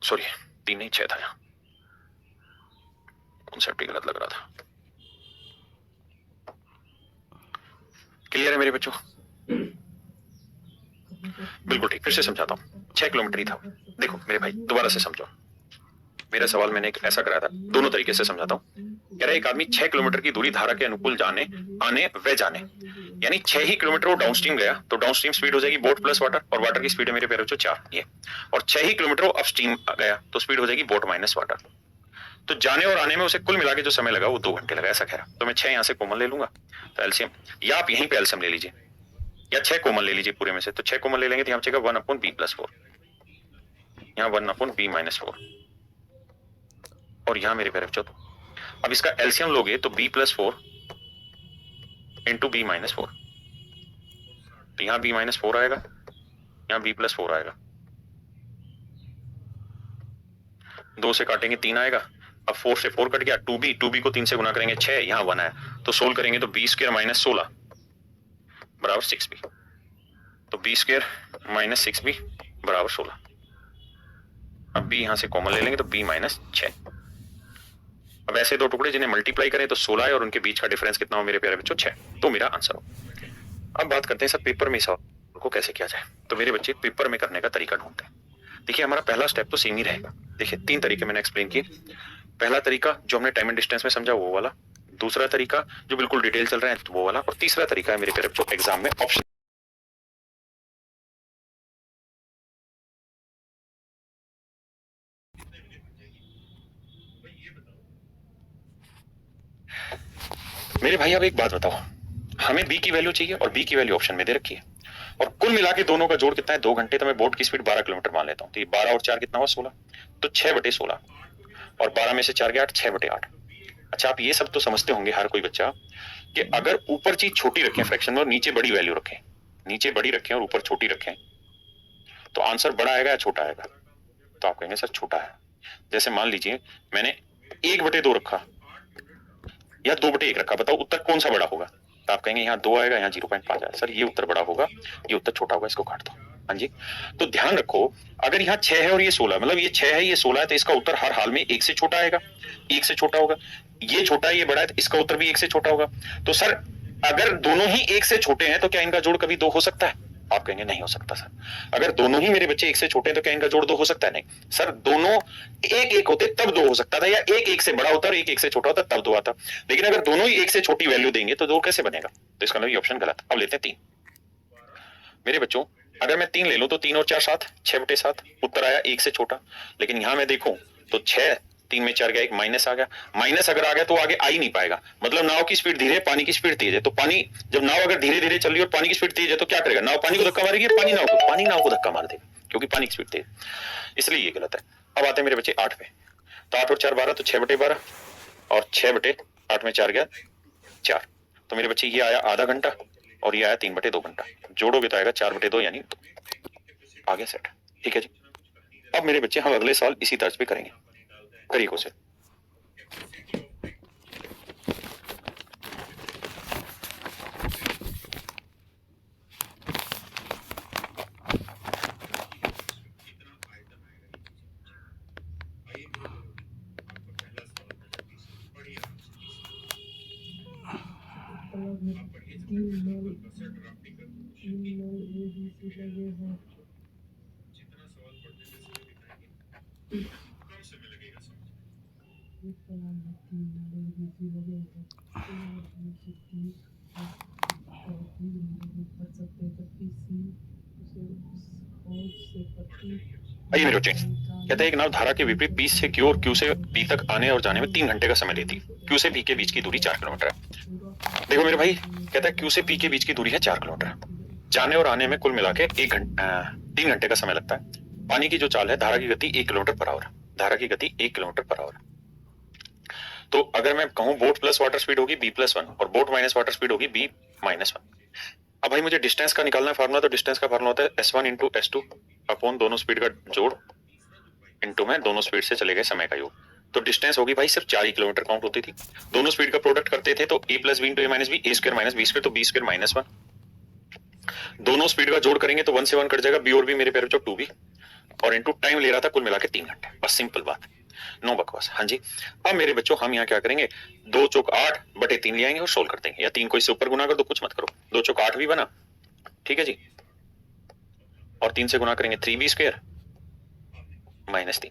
Speaker 1: सॉरी 3 नहीं 6 था, यहाँ कॉन्सेप्ट ही गलत लग रहा था। क्लियर है मेरे बच्चों? बिल्कुल ठीक, फिर से समझाता हूँ। 6 किलोमीटर ही था। देखो मेरे भाई दोबारा से समझो, मेरा सवाल मैंने एक ऐसा कराया था, दोनों तरीके से समझाता हूँ। कह रहा है एक आदमी 6 किलोमीटर की दूरी धारा के अनुकूल जाने आने व जाने, यानी 6 ही किलोमीटर वो डाउनस्ट्रीम गया, तो डाउनस्ट्रीम स्पीड हो जाएगी बोट प्लस वाटर, और वाटर की स्पीड है मेरे प्यारे बच्चों 4 ये, और 6 ही किलोमीटर वो अपस्ट्रीम गया तो स्पीड हो जाएगी बोट माइनस वाटर। तो जाने और आने में उसे कुल मिला के जो समय लगा वो 2 घंटे लगा, ऐसा कह रहा। तो मैं 6 यहाँ से कॉमन ले लूंगा, तो एलसीएम, या आप यहीं पे एलसीएम ले लीजिए, या 6 कॉमन ले लीजिए पूरे में से, तो 6 कॉमन ले लेंगे तो यहाँ बचेगा 1/b+4, यहाँ 1/b-4, और यहाँ मेरे प्यारे बच्चों अब इसका एलसीएम लोगे तो b+4 इंटू b-4, तो यहाँ b-4 आएगा, यहाँ b+4 आएगा, 2 से काटेंगे 3 आएगा, अब 4 से 4 कट गया, 2b को 3 से गुना करेंगे 6, यहाँ 1 आया, तो सोल्व करेंगे तो b² - 16 बराबर 6b, तो b² - 6b बराबर 16। अब b यहां से कॉमन ले लेंगे तो b - 6। अब ऐसे दो टुकड़े जिन्हें मल्टीप्लाई करें तो 16 है और उनके बीच का डिफरेंस कितना हो मेरे प्यारे बच्चों, 6, तो मेरा आंसर हो। अब बात करते हैं सर पेपर में सवाल को कैसे किया जाए। तो मेरे बच्चे पेपर में करने का तरीका ढूंढते हैं। देखिए हमारा पहला स्टेप तो सेम ही रहेगा। देखिए 3 तरीके मैंने एक्सप्लेन किए। पहला तरीका जो हमने टाइम एंड डिस्टेंस में समझा वो वाला, दूसरा तरीका जो बिल्कुल डिटेल चल रहा है वो वाला, और तीसरा तरीका है मेरे प्यारे बच्चों एग्जाम में ऑप्शन। मेरे भाई अब एक बात बताओ, हमें b की वैल्यू चाहिए और b की वैल्यू ऑप्शन में दे रखी है, और कुल मिला के दोनों का जोड़ कितना है 2 घंटे, तो मैं बोट की स्पीड 12 किलोमीटर मान लेता हूँ, तो ये 12 और 4 कितना हुआ 16, तो 6/16, और 12 में से 4 गया 8, 6/8। अच्छा आप ये सब तो समझते होंगे हर कोई बच्चा कि अगर ऊपर चीज छोटी रखें फ्रैक्शन में और नीचे बड़ी वैल्यू रखें, नीचे बड़ी रखें और ऊपर छोटी रखें, तो आंसर बड़ा आएगा या छोटा आएगा, तो आप कहेंगे सर छोटा है। जैसे मान लीजिए मैंने 1/2 रखा या 2/1 रखा, बताओ उत्तर कौन सा बड़ा होगा, तो आप कहेंगे यहाँ 2 आएगा, यहाँ 0.5 आएगा, सर ये उत्तर बड़ा होगा, ये उत्तर छोटा होगा, इसको काट दो। हाँ जी, तो ध्यान रखो अगर यहाँ 6 है और ये 16, मतलब ये 6 है ये 16 है, तो इसका उत्तर हर हाल में 1 से छोटा आएगा, 1 से छोटा होगा। ये छोटा है ये बड़ा है, तो इसका उत्तर भी 1 से छोटा होगा। तो सर अगर दोनों ही 1 से छोटे हैं तो क्या इनका जोड़ कभी 2 हो सकता है, आप कहेंगे नहीं हो सकता सर। अगर दोनों ही मेरे बच्चे 1 से छोटे हैं तो क्या इनका जोड़ 2 हो सकता है, नहीं सर, दोनों 1-1 होते तब 2 हो सकता था, या 1-1 से बड़ा होता और 1-1 से छोटा होता तब 2 आता, लेकिन अगर दोनों ही 1 से छोटी वैल्यू देंगे तो 2 कैसे बनेगा, तो इसका मतलब ये ऑप्शन गलत। अब लेते हैं 3। मेरे बच्चों अगर मैं 3 ले लूं तो 3 और 4 7, 6/7, उत्तर आया 1 से छोटा, लेकिन यहां मैं देखूं तो 6, 3 में 4 गया, एक माइनस आ गया, माइनस अगर आ गया तो आगे आ ही नहीं पाएगा, मतलब नाव की स्पीड धीरे है, पानी की स्पीड तेज है, तो पानी जब नाव अगर धीरे धीरे चल रही है और पानी की स्पीड तेज है तो क्या करेगा, नाव पानी को धक्का मारेगी, पानी नाव को धक्का मार देगा, क्योंकि पानी की स्पीड तेज, इसलिए ये गलत है। अब आते हैं मेरे बच्चे 8 पे, तो 8 और 4 12, तो 6/12, और 6/8 में 4 गया 4, तो मेरे बच्चे ये आया आधा घंटा और ये आया 3/2 घंटा, जोड़ोगे तो आएगा 4/2 यानी 2, आ गया सेट। ठीक है जी। अब मेरे बच्चे हम अगले साल इसी तर्ज पे करेंगे तरीकों से। आइए मेरे बच्चे, कहते हैं एक नाव धारा के विपरीत P से Q और Q से P तक आने और जाने में 3 घंटे का समय लेती है। Q से P के बीच की दूरी 4 किलोमीटर है। देखो मेरे भाई, कहता है Q से P के बीच की दूरी है 4 किलोमीटर, जाने और आने में कुल मिला के 3 घंटे का समय लगता है। पानी की जो चाल है, धारा की गति 1 किलोमीटर पर आवर, धारा की गति 1 किलोमीटर पर आवर। तो अगर मैं कहूं बोट प्लस वाटर स्पीड होगी B+1 और बोट माइनस वाटर स्पीड होगी B-1। अब भाई मुझे डिस्टेंस का निकालना है फार्मूला, तो डिस्टेंस का फार्मूला होता है S1 × S2 अपॉन दोनों स्पीड का जोड़ इंटू में दोनों स्पीड से चले गए समय का योग। तो डिस्टेंस होगी भाई सिर्फ 4 ही किलोमीटर काउंट होती थी। दोनों स्पीड का प्रोडक्ट करते थे तो a + b × a - b, a² - b², तो b² - 1। दोनों स्पीड का जोड़ करेंगे तो 1 से 1 कट जाएगा, b और b मेरे प्यारे बच्चों 2b, और इंटू टाइम ले रहा था कुल मिला के 3 घंटे, बस सिंपल बात, नो बकवास। हाँ जी। अब मेरे बच्चों हम यहाँ क्या करेंगे, 2 चौक 8/3 ले आएंगे और सोल्व कर देंगे, या 3 को इससे ऊपर गुना कर दो, कुछ मत करो, 2 चौक 8 भी बना, ठीक है जी, और 3 से गुना करेंगे 3b² - 3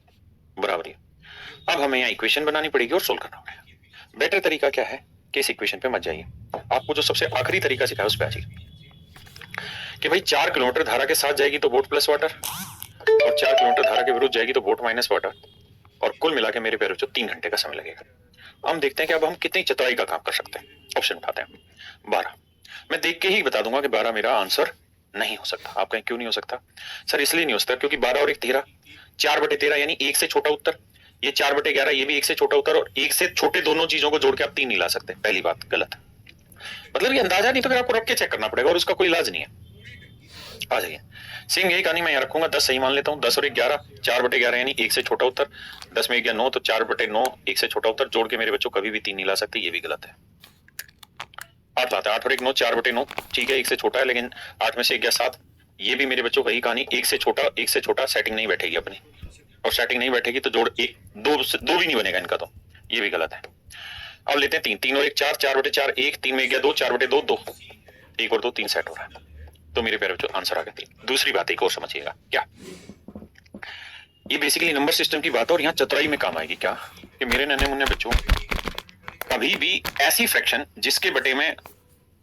Speaker 1: बराबर है। अब हमें यहाँ इक्वेशन बनानी पड़ेगी और सोल्व करना पड़ेगा। बेटर तरीका क्या है कि इस इक्वेशन पे मत जाइए, आपको जो सबसे आखिरी तरीका सिखाया उस पे आ जाइए कि भाई 4 किलोमीटर धारा के साथ जाएगी तो बोट प्लस वाटर, और 4 किलोमीटर धारा के विरुद्ध जाएगी तो बोट माइनस वाटर, और कुल मिला के मेरे प्यारे बच्चों 3 घंटे का समय लगेगा। हम देखते हैं कि अब हम कितनी चतुराई का काम कर सकते हैं। ऑप्शन उठाते हैं 12, मैं देख के ही बता दूंगा कि 12 मेरा आंसर नहीं हो सकता। आप कहें क्यों नहीं हो सकता सर, इसलिए नहीं हो सकता क्योंकि 12 और 1 13, 4/13 यानी 1 से छोटा उत्तर, ये 4/11 ये भी 1 से छोटा उत्तर, और 1 से छोटे दोनों चीजों को जोड़ के आप 3 नहीं ला सकते, पहली बात गलत, मतलब ये अंदाजा नहीं तो फिर आपको रख के चेक करना पड़ेगा और उसका कोई इलाज नहीं है। आ जाइए। सेम यही कहानी मैं यहाँ रखूंगा, 10 सही मान लेता हूँ, 10 और 1 11, 4/11 यानी 1 से छोटा उत्तर, 10 में 1 गया 9, तो 4/9 1 से छोटा उत्तर, जोड़ के मेरे बच्चों कभी भी 3 नहीं ला सकते, ये भी गलत है। 8 लाता है, 8 और 1 9, 4/9, ठीक है 1 से छोटा है, लेकिन 8 में से 1 गया 7, ये भी मेरे बच्चों वही कहानी, 1 से छोटा सेटिंग नहीं बैठेगी अपनी, और सेटिंग नहीं बैठेगी तो जोड़ 1 2 भी नहीं बनेगा इनका, तो ये भी गलत है। अब लेते हैं 3, 3 और 1 4, 4/4 1, 3 में 1 गया 2, 4/2 2, 1 और 2 3 सेट हो रहा है, तो मेरे प्यारे बच्चों आंसर आ गया 3। दूसरी बात एक और समझिएगा, क्या ये बेसिकली नंबर सिस्टम की बात है और यहाँ चतुराई में काम आएगी क्या, कि मेरे नन्हे मुन्ने बच्चों कभी भी ऐसी फ्रैक्शन जिसके बटे में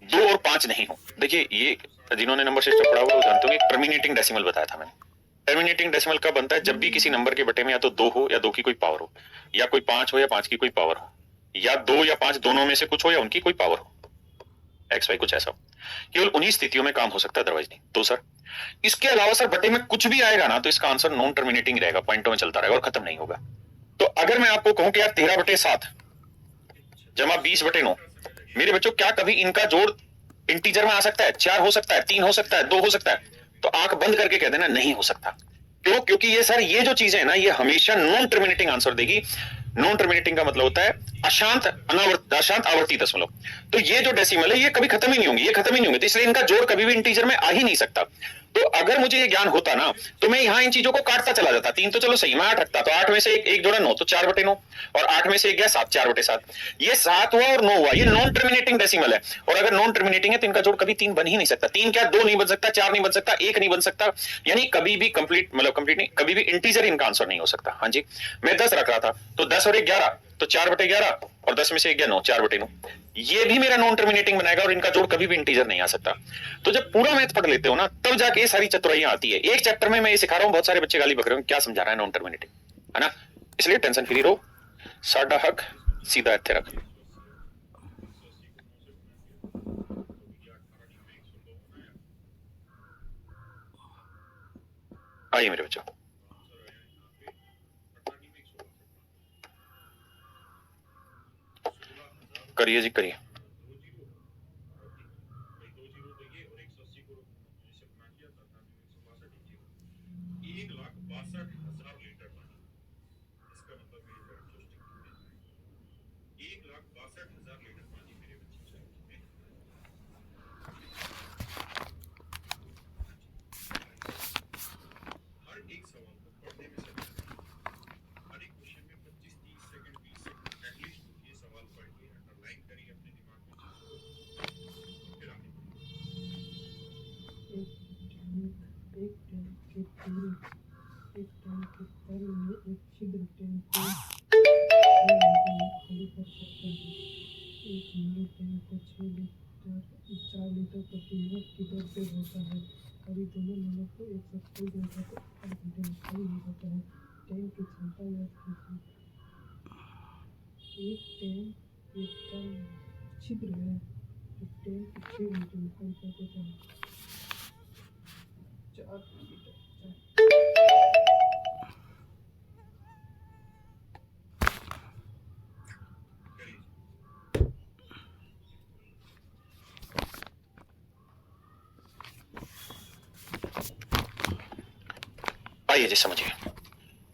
Speaker 1: 2 और 5 नहीं हो, देखिए ये जिन्होंने नंबर सिस्टम पढ़ा हुआ वो जानते होंगे, टर्मिनेटिंग डेसिमल बताया था मैंने। टर्मिनेटिंग डेसिमल कब बनता है, जब भी किसी नंबर के बटे में या तो 2 हो या 2 की कोई पावर हो, या कोई 5 हो या 5 की कोई पावर हो, या 2 या 5 दोनों में से कुछ हो या उनकी कोई पावर हो, एक्स वाई कुछ ऐसा हो, केवल उन्हीं स्थितियों में काम हो सकता है, अदरवाइज नहीं। तो सर इसके अलावा सर बटे में कुछ भी आएगा ना तो इसका आंसर नॉन टर्मिनेटिंग रहेगा, पॉइंटों में चलता रहेगा और खत्म नहीं होगा। तो अगर मैं आपको कहूं कि यार 13/7 जमा 20/9, मेरे बच्चों क्या कभी इनका जोड़ इंटीजर में आ सकता है, 4 हो सकता है, 3 हो सकता है, 2 हो सकता है, तो आंख बंद करके कह देना नहीं हो सकता। क्यों, क्योंकि ये सर ये जो चीजें है ना ये हमेशा नॉन टर्मिनेटिंग आंसर देगी। नॉन टर्मिनेटिंग का मतलब होता है अशांत आवर्ती दशमलव, तो ये जो डेसिमल है ये कभी खत्म ही नहीं होंगी, ये खत्म ही नहीं होंगे, तो इसलिए इनका जोड़ कभी भी इंटीजर में आ ही नहीं सकता। तो अगर मुझे ये ज्ञान होता ना तो मैं यहां इन चीजों को काटता चला जाता, 3 तो चलो सही मैं 8 रखता, तो 8 में से एक जोड़ा 9 तो 4/9, और 8 में से 1 गया 7, 4/7, ये 7 हुआ और 9 हुआ, ये नॉन टर्मिनेटिंग डेसिमल है। और अगर नॉन टर्मिनेटिंग है तो इनका जोड़ कभी 3 बन ही नहीं सकता, 3 क्या 2 नहीं बन सकता, 4 नहीं बन सकता, 1 नहीं बन सकता, यानी कभी भी कंप्लीट नहीं, कभी भी इंटीजर इनका आंसर नहीं हो सकता। हाँ जी, मैं 10 रख रहा था तो 10 और 1 11, तो 4/11, और 10 में से 1 गया 9, 4/9, ये भी मेरा नॉन टर्मिनेटिंग बनाएगा और इनका जोड़ कभी भी इंटीजर नहीं आ सकता। तो जब पूरा मैथ पढ़ लेते हो ना तब जाके ये सारी चतुराइयां आती है। एक चैप्टर में मैं ये सिखा रहा हूं, बहुत सारे बच्चे गाली बक रहे हो क्या समझा रहा है नॉन टर्मिनेटिंग, है ना, इसलिए टेंशन फ्री रहो, साडा हक सीधा इत्थे रख। आइए मेरे बच्चों, करिए जी करिए। आइए जी समझिए,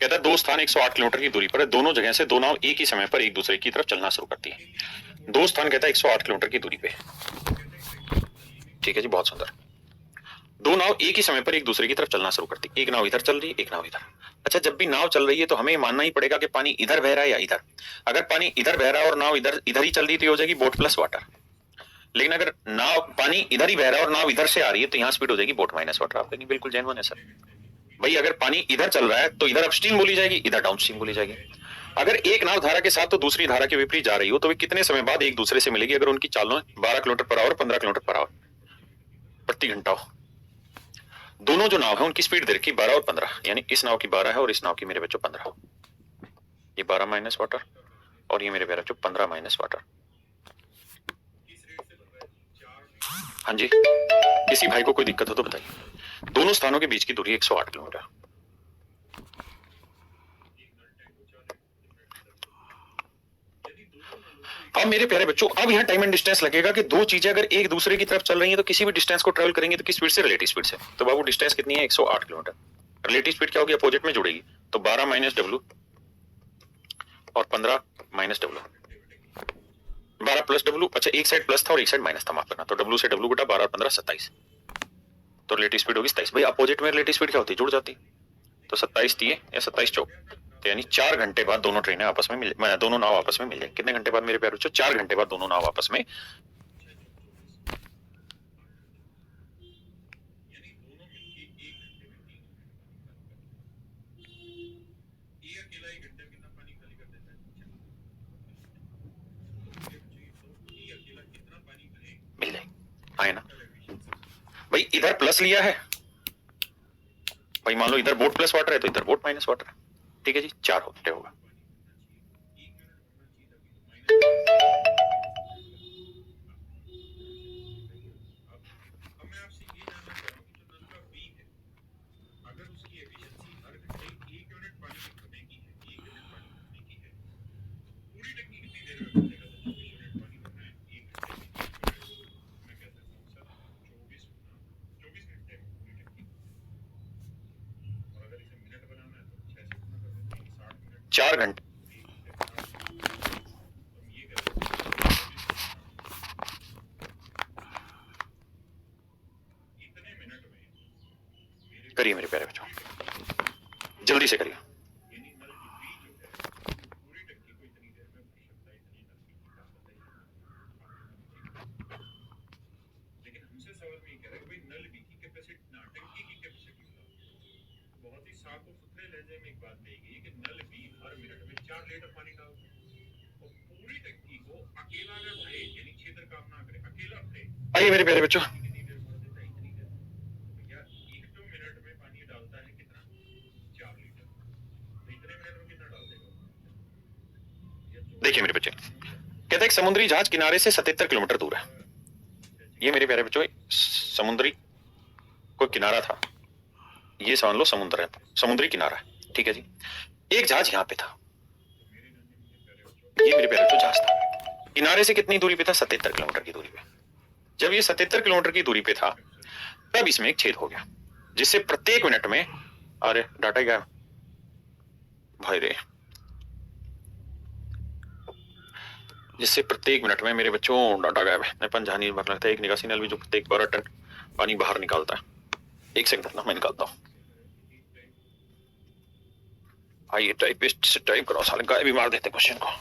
Speaker 1: कहता है दो स्थान 108 किलोमीटर की दूरी पर है, दोनों जगह से दो नाव एक ही समय पर एक दूसरे की तरफ चलना शुरू करती है। दो स्थान कहता है 108 किलोमीटर की दूरी पे, ठीक है जी, बहुत सुंदर। दो नाव एक ही समय पर एक दूसरे की तरफ चलना शुरू करती, एक नाव इधर चल रही है, एक नाव इधर। अच्छा, जब भी नाव चल रही है तो हमें मानना ही पड़ेगा कि पानी इधर बह रहा है या इधर। अगर पानी इधर बह रहा है और नाव इधर इधर ही चल रही तो हो जाएगी बोट प्लस वाटर। लेकिन अगर नाव पानी इधर ही बह रहा है और नाव इधर से आ रही है तो यहाँ स्पीड हो जाएगी बोट माइनस वाटर। आप कहेंगे बिल्कुल जेन्युइन है सर। भाई अगर पानी इधर चल रहा है तो इधर अपस्ट्रीम बोली जाएगी, इधर डाउनस्ट्रीम बोली जाएगी। अगर एक नाव धारा के साथ तो दूसरी धारा के विपरीत जा रही हो तो वे कितने समय बाद एक दूसरे से मिलेगी अगर उनकी चालों 12 kilometre per hour 15 kilometre per hour प्रति घंटा हो। दोनों जो नाव है उनकी स्पीड दे रखी 12 और 15, यानी इस नाव की 12 है और इस नाव की मेरे बच्चों 15। ये 12 माइनस वाटर और ये मेरे बच्चों 15 माइनस वाटर। हाँ जी, किसी भाई को कोई दिक्कत हो तो बताइए। दोनों स्थानों के बीच की दूरी 108 किलोमीटर। अब मेरे प्यारे बच्चों, अब यहाँ टाइम एंड डिस्टेंस लगेगा कि दो चीजें अगर एक दूसरे की तरफ चल रही हैं तो किसी भी डिस्टेंस को ट्रेवल करेंगे तो किस स्पीड से? रिलेटिव स्पीड से। तो बाबू डिस्टेंस कितनी है? 108 किलोमीटर। रिलेटिव स्पीड क्या होगी? अपोजिट में जुड़ेगी, तो 12 माइनस डब्ल्यू और 15 माइनस डब्ल्यू, 12 प्लस डब्ल्यू। अच्छा, एक साइड प्लस था और एक साइड माइनस था, माफ करना। तो डब्ल्यू से डब्ल्यू घटा 12 और 15 27, तो रिलेटिव स्पीड होगी 27। भाई अपोजिट में रिलेटिव स्पीड क्या होती है? जुड़ जाती। तो 27 दिए या 27 चौक, तो यानी 4 घंटे बाद दोनों ट्रेनें आपस में मिल, दोनों नाव आपस में मिल जाए। कितने घंटे बाद मेरे प्यारे बच्चों? 4 घंटे बाद दोनों नाव आपस में। मिल जाए, आए ना भाई। इधर प्लस लिया है भाई, मान लो इधर बोट प्लस वाटर है तो इधर बोट माइनस वाटर है। ठीक है जी, 4 घंटे होगा। चार घंटे करिए मेरे प्यारे बच्चों, जल्दी से करिए। आइए मेरे प्यारे बच्चों, देखिए मेरे बच्चे, कहते हैं समुद्री जहाज किनारे से 77 किलोमीटर दूर है। ये मेरे प्यारे बच्चों समुद्री कोई किनारा था, ये समझ लो समुद्र है, समुद्री किनारा है। ठीक है जी, एक जहाज यहाँ पे था, ये मेरे प्यारे बच्चों जहाज था। किनारे से कितनी दूरी पे था? 77 किलोमीटर की दूरी पे। जब ये 77 किलोमीटर की दूरी पे था तब इसमें एक छेद हो गया, जिससे प्रत्येक मिनट में, अरे डाटा गया भाई रे, जिससे प्रत्येक मिनट में मेरे बच्चों डाटा गायब है। मैं पंजानी भर लगता है एक निकासी नल भी जो प्रत्येक 12 टन पानी बाहर निकालता है। एक सेकंड ना, मैं निकालता हूँ। आइए टाइपिस्ट से टाइप करो, साले गाय भी मार देते क्वेश्चन को।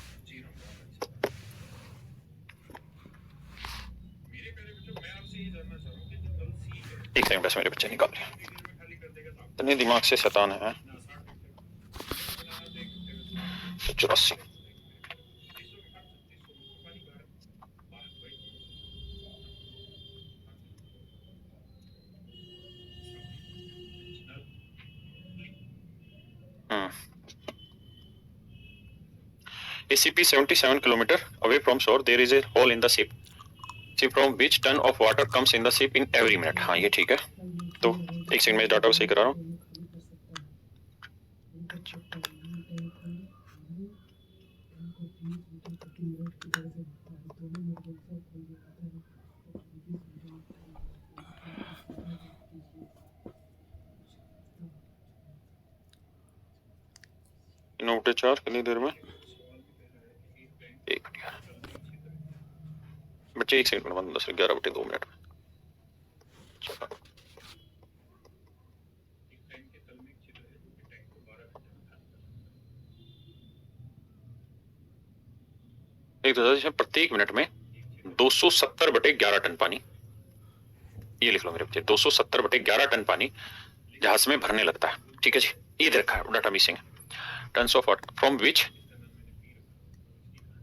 Speaker 1: एक सेकंड बस मेरे बच्चे निकाल लिया, इतने दिमाग से शैतान है। 84 ACP 77 kilometer away from shore there is a hole in the ship from which ton of water comes in the ship in every minute। हाँ ये ठीक है, तो एक सेकंड में डाटा को सही करा रहा हूँ। नोट 4 कितनी देर में? 1 मिनट बच्चे, 1 सेकंड में 10 11 बटे 2 मिनट में। एक इसमें प्रत्येक मिनट में 270 बटे 11 टन पानी, ये लिख लो मेरे बच्चे, 270 बटे 11 टन पानी जहाज में भरने लगता है। ठीक है जी, ये देखा है डाटा मिसिंग है। Tons of water from which,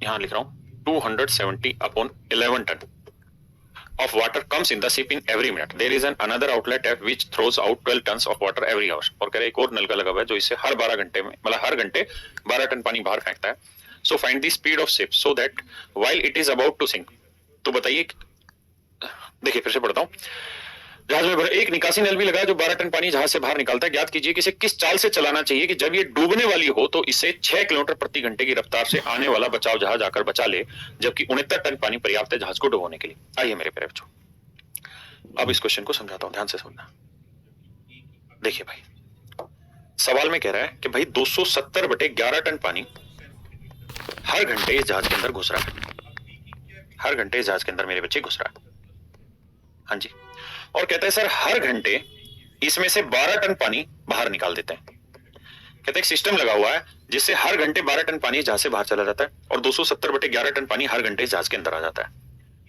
Speaker 1: यहां लिख रहा हूं 270 upon 11 ton of water comes in the ship in every minute. There is another outlet at which throws out 12 tons of water every hour। और कह रहे एक और नलका लगा हुआ है जो इससे हर 12 घंटे में, मतलब हर घंटे 12 टन पानी बाहर फेंकता है। So find the speed of ship so that while it is about to sink। तो बताइए, देखिए फिर से पढ़ता हूं। जहाज में एक निकासी नल भी लगा जो 12 टन पानी जहाज से बाहर निकालता है। ज्ञात कीजिए कि इसे किस चाल से चलाना चाहिए कि जब ये डूबने वाली हो तो इसे 6 किलोमीटर प्रति घंटे की रफ्तार से आने वाला बचाव जहाज आकर बचा ले, जबकि 69 टन पानी पर्याप्त है जहाज को डुबोने के लिए। आइए मेरे प्यारे बच्चों, अब इस क्वेश्चन को समझाता हूं, ध्यान से सुनना। देखिए भाई, सवाल में कह रहा है कि भाई 270/11 टन पानी हर घंटे इस जहाज के अंदर घुस रहा है। हर घंटे इस जहाज के अंदर मेरे बच्चे घुस रहा है। हाँ जी। और कहता है सर हर घंटे इसमें से 12 टन पानी बाहर निकाल देते हैं। कहते हैं एक सिस्टम लगा हुआ है जिससे हर घंटे 12 टन पानी जहाज से बाहर चला जाता है और 270/11 टन पानी हर घंटे जहाज के अंदर आ जाता है।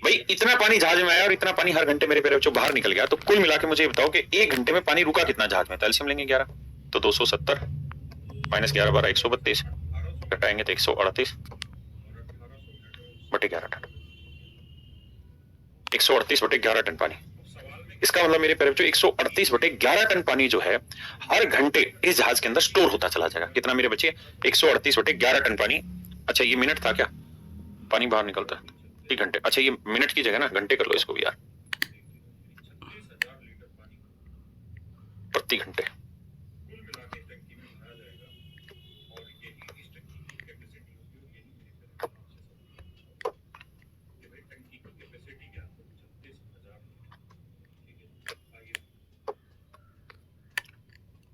Speaker 1: भाई इतना पानी जहाज में आया और इतना पानी हर घंटे मेरे प्यारे बच्चों बाहर निकल गया, तो कुल मिला के मुझे बताओ कि एक घंटे में पानी रुका कितना जहाज में। तो एलसीएम लेंगे 11, तो 270 माइनस 11 12 132, घटाएंगे तो 138/11 टन। 138/11 टन पानी। इसका मतलब मेरे प्यारे बच्चों 138/11 टन पानी जो है हर घंटे इस जहाज के अंदर स्टोर होता चला जाएगा। कितना मेरे बच्चे? 138/11 टन पानी। अच्छा ये मिनट था क्या? पानी बाहर निकलता है एक घंटे। अच्छा ये मिनट की जगह ना घंटे कर लो इसको भी यार, प्रति घंटे।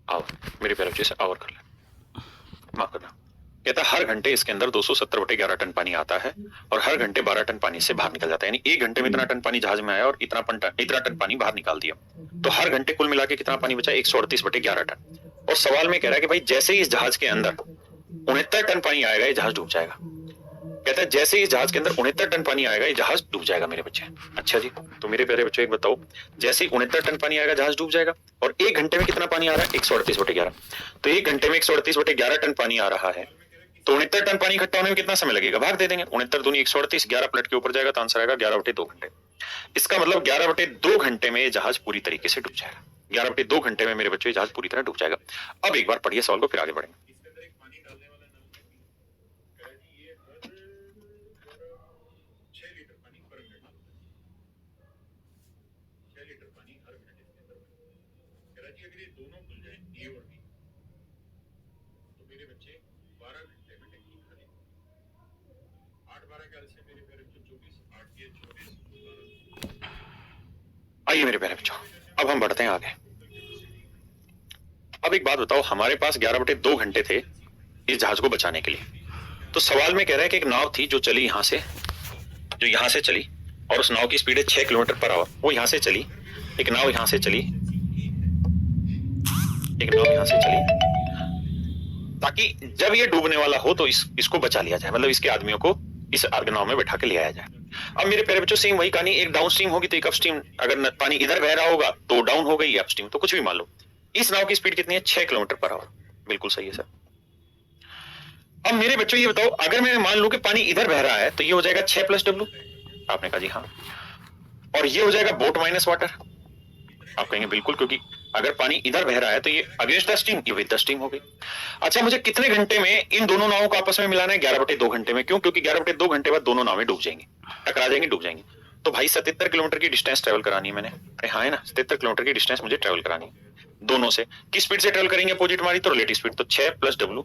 Speaker 1: आओ मेरे प्यारे बच्चे से आवर कर ले, माफ करना। कहता हर घंटे इसके अंदर 270/11 टन पानी आता है और हर घंटे 12 टन पानी से बाहर निकल जाता है। यानी एक घंटे में इतना टन पानी जहाज में आया और इतना टन पानी बाहर निकाल दिया। तो हर घंटे कुल मिला के कितना पानी बचा? 138/11 टन। और सवाल में कह रहा है कि भाई जैसे ही इस जहाज के अंदर 69 टन पानी आएगा ये जहाज डूब जाएगा। कहता है जैसे ही इस जहाज के अंदर 69 टन पानी आएगा ये जहाज डूब जाएगा मेरे बच्चे। अच्छा जी, तो मेरे प्यारे बच्चों एक बताओ, जैसे ही 69 टन पानी आएगा जहाज डूब जाएगा और एक घंटे में कितना पानी आ रहा है? 138/11। तो एक घंटे में 138/11 टन पानी आ रहा है, तो 69 टन पानी इकट्ठा होने में कितना समय लगेगा? भाग दे देंगे, 69 दूनी 138, 11 प्लेट के ऊपर जाएगा तो आंसर आएगा 11/2 घंटे। इसका मतलब 11/2 घंटे में जहाज पूरी तरीके से डूब जाएगा। 11/2 घंटे में मेरे बच्चों जहाज पूरी तरह डूब जाएगा। अब एक बार पढ़िए सवाल को, फिर आगे बढ़ेंगे। आइए मेरे प्यारे बच्चों, अब हम बढ़ते हैं आगे। अब एक बात बताओ, हमारे पास 11/2 घंटे थे इस जहाज को बचाने के लिए। तो सवाल में कह रहा है कि एक नाव थी जो चली यहां से, जो यहां से चली और उस नाव की स्पीड है 6 किलोमीटर पर आवर। वो यहां से चली, एक नाव यहां से चली, एक नाव यहां से चली, ताकि जब ये डूबने वाला हो तो इसको बचा लिया जाए, मतलब इसके आदमियों को इस नाव में बैठा के ले आया जाए। अब मेरे प्यारे बच्चों सेम वही कहानी, एक डाउन स्ट्रीम होगी तो एक अपस्ट्रीम, अगर पानी इधर बह रहा होगा तो डाउन हो गई अपस्ट्रीम, तो कुछ भी मान लो। इस नाव की स्पीड कितनी है? 6 किलोमीटर पर आवर। बिल्कुल सही है सर। अब मेरे बच्चों ये बताओ, अगर मैं मान लूं कि पानी इधर बह रहा है तो ये हो जाएगा 6 + W। आपने कहा जी हाँ। और ये हो जाएगा बोट माइनस वाटर। आप कहेंगे बिल्कुल, क्योंकि अगर पानी इधर बह रहा है तो ये अगेंस्ट द स्ट्रीम, ये विद द स्ट्रीम हो गई। अच्छा मुझे कितने घंटे में इन दोनों नावों को आपस में मिलाना है? 11/2 घंटे में। क्यों? क्योंकि 11/2 घंटे बाद दोनों नावें डूब जाएंगी, टकरा जाएंगी, डूब जाएंगी। तो भाई 77 किलोमीटर की डिस्टेंस ट्रेवल करानी है मैंने। अरे हाँ है ना, 77 किलोमीटर की डिस्टेंस मुझे ट्रेवल करानी है दोनों से। किस स्पीड से ट्रेवल करेंगे? अपोजिट हमारी, तो रिलेटिव स्पीड, तो 6 + W।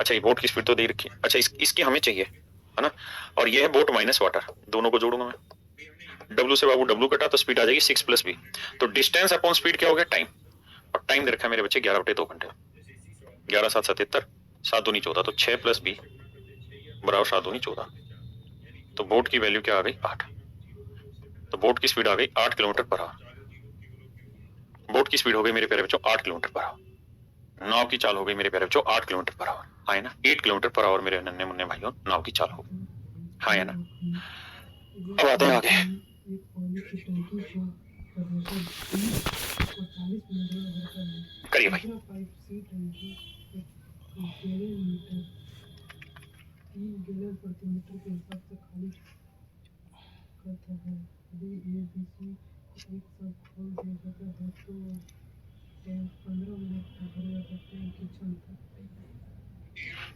Speaker 1: अच्छा ये बोट की स्पीड तो दे रखी है, अच्छा इसकी हमें चाहिए है ना। और ये है बोट माइनस वाटर, दोनों को जोड़ूंगा मैं। W से बाबू W कटा तो स्पीड आ जाएगी 6 + B। तो डिस्टेंस अपॉन स्पीड क्या हो गया? टाइम। और टाइम दे रखा है मेरे बच्चे 11/2 घंटे। 11 7 77, 7 दूनी 14, तो 6 + B बराबर 7 दूनी 14। तो बोट की वैल्यू क्या आ गई? 8। तो बोट की स्पीड आ गई 8 किलोमीटर पर आवर। बोट की स्पीड हो गई मेरे प्यारे बच्चों 8 किलोमीटर पर आवर। नाव की चाल हो गई मेरे प्यारे बच्चों 8 किलोमीटर पर आवर। हाँ है ना, 8 किलोमीटर पर आवर मेरे नन्हे मुन्ने भाइयों नाव की चाल हो गई। हाँ है ना। अब आते हैं आगे। करिए भाई।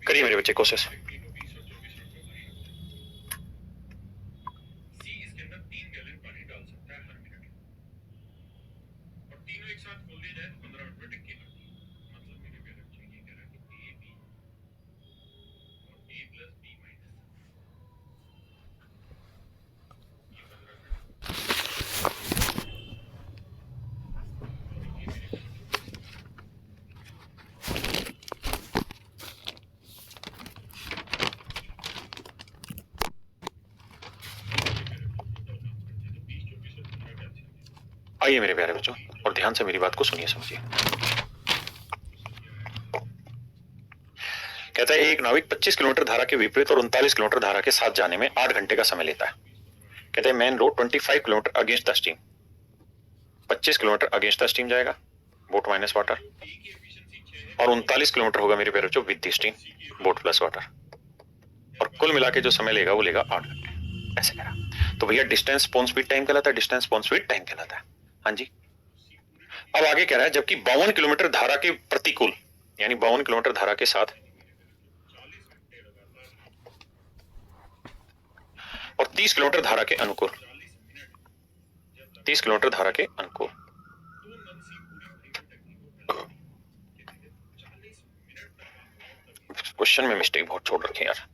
Speaker 1: करिए मेरे बच्चे कोशिश। आइए मेरे प्यारे बच्चों और ध्यान से मेरी बात को सुनिए समझिए। कहता है एक नाविक 25 किलोमीटर धारा के विपरीत और 39 किलोमीटर धारा के साथ जाने में 8 घंटे का समय लेता है। कहते हैं main road 25 kilometre against the stream, 25 kilometre against the stream जाएगा, बोट माइनस वाटर, और 39 किलोमीटर होगा मेरे प्यारे बच्चों with the stream, boat plus water, और कुल मिला के जो समय लेगा वो लेगा 8 घंटे। ऐसे करा तो भैया डिस्टेंस अपॉन स्पीड टाइम कहलाता है, डिस्टेंस अपॉन स्पीड टाइम कहलाता है। हाँ जी। अब आगे कह रहा है जबकि 52 किलोमीटर धारा के प्रतिकूल, यानी 52 किलोमीटर धारा के साथ और 30 किलोमीटर धारा के अनुकूल, 30 किलोमीटर धारा के अनुकूल, क्वेश्चन में मिस्टेक बहुत छोड़ रखे यार,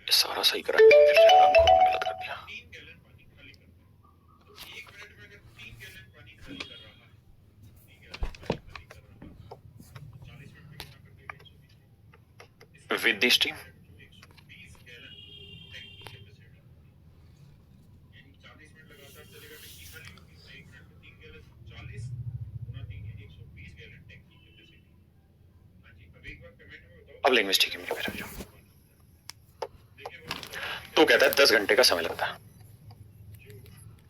Speaker 1: सारा सही करा फिर से गलत कर दिया। विद द स्ट्रीम, अब लेंगे मिस्टेक है मेरे मेरा जो तो कहता है 10 घंटे का समय लगता है।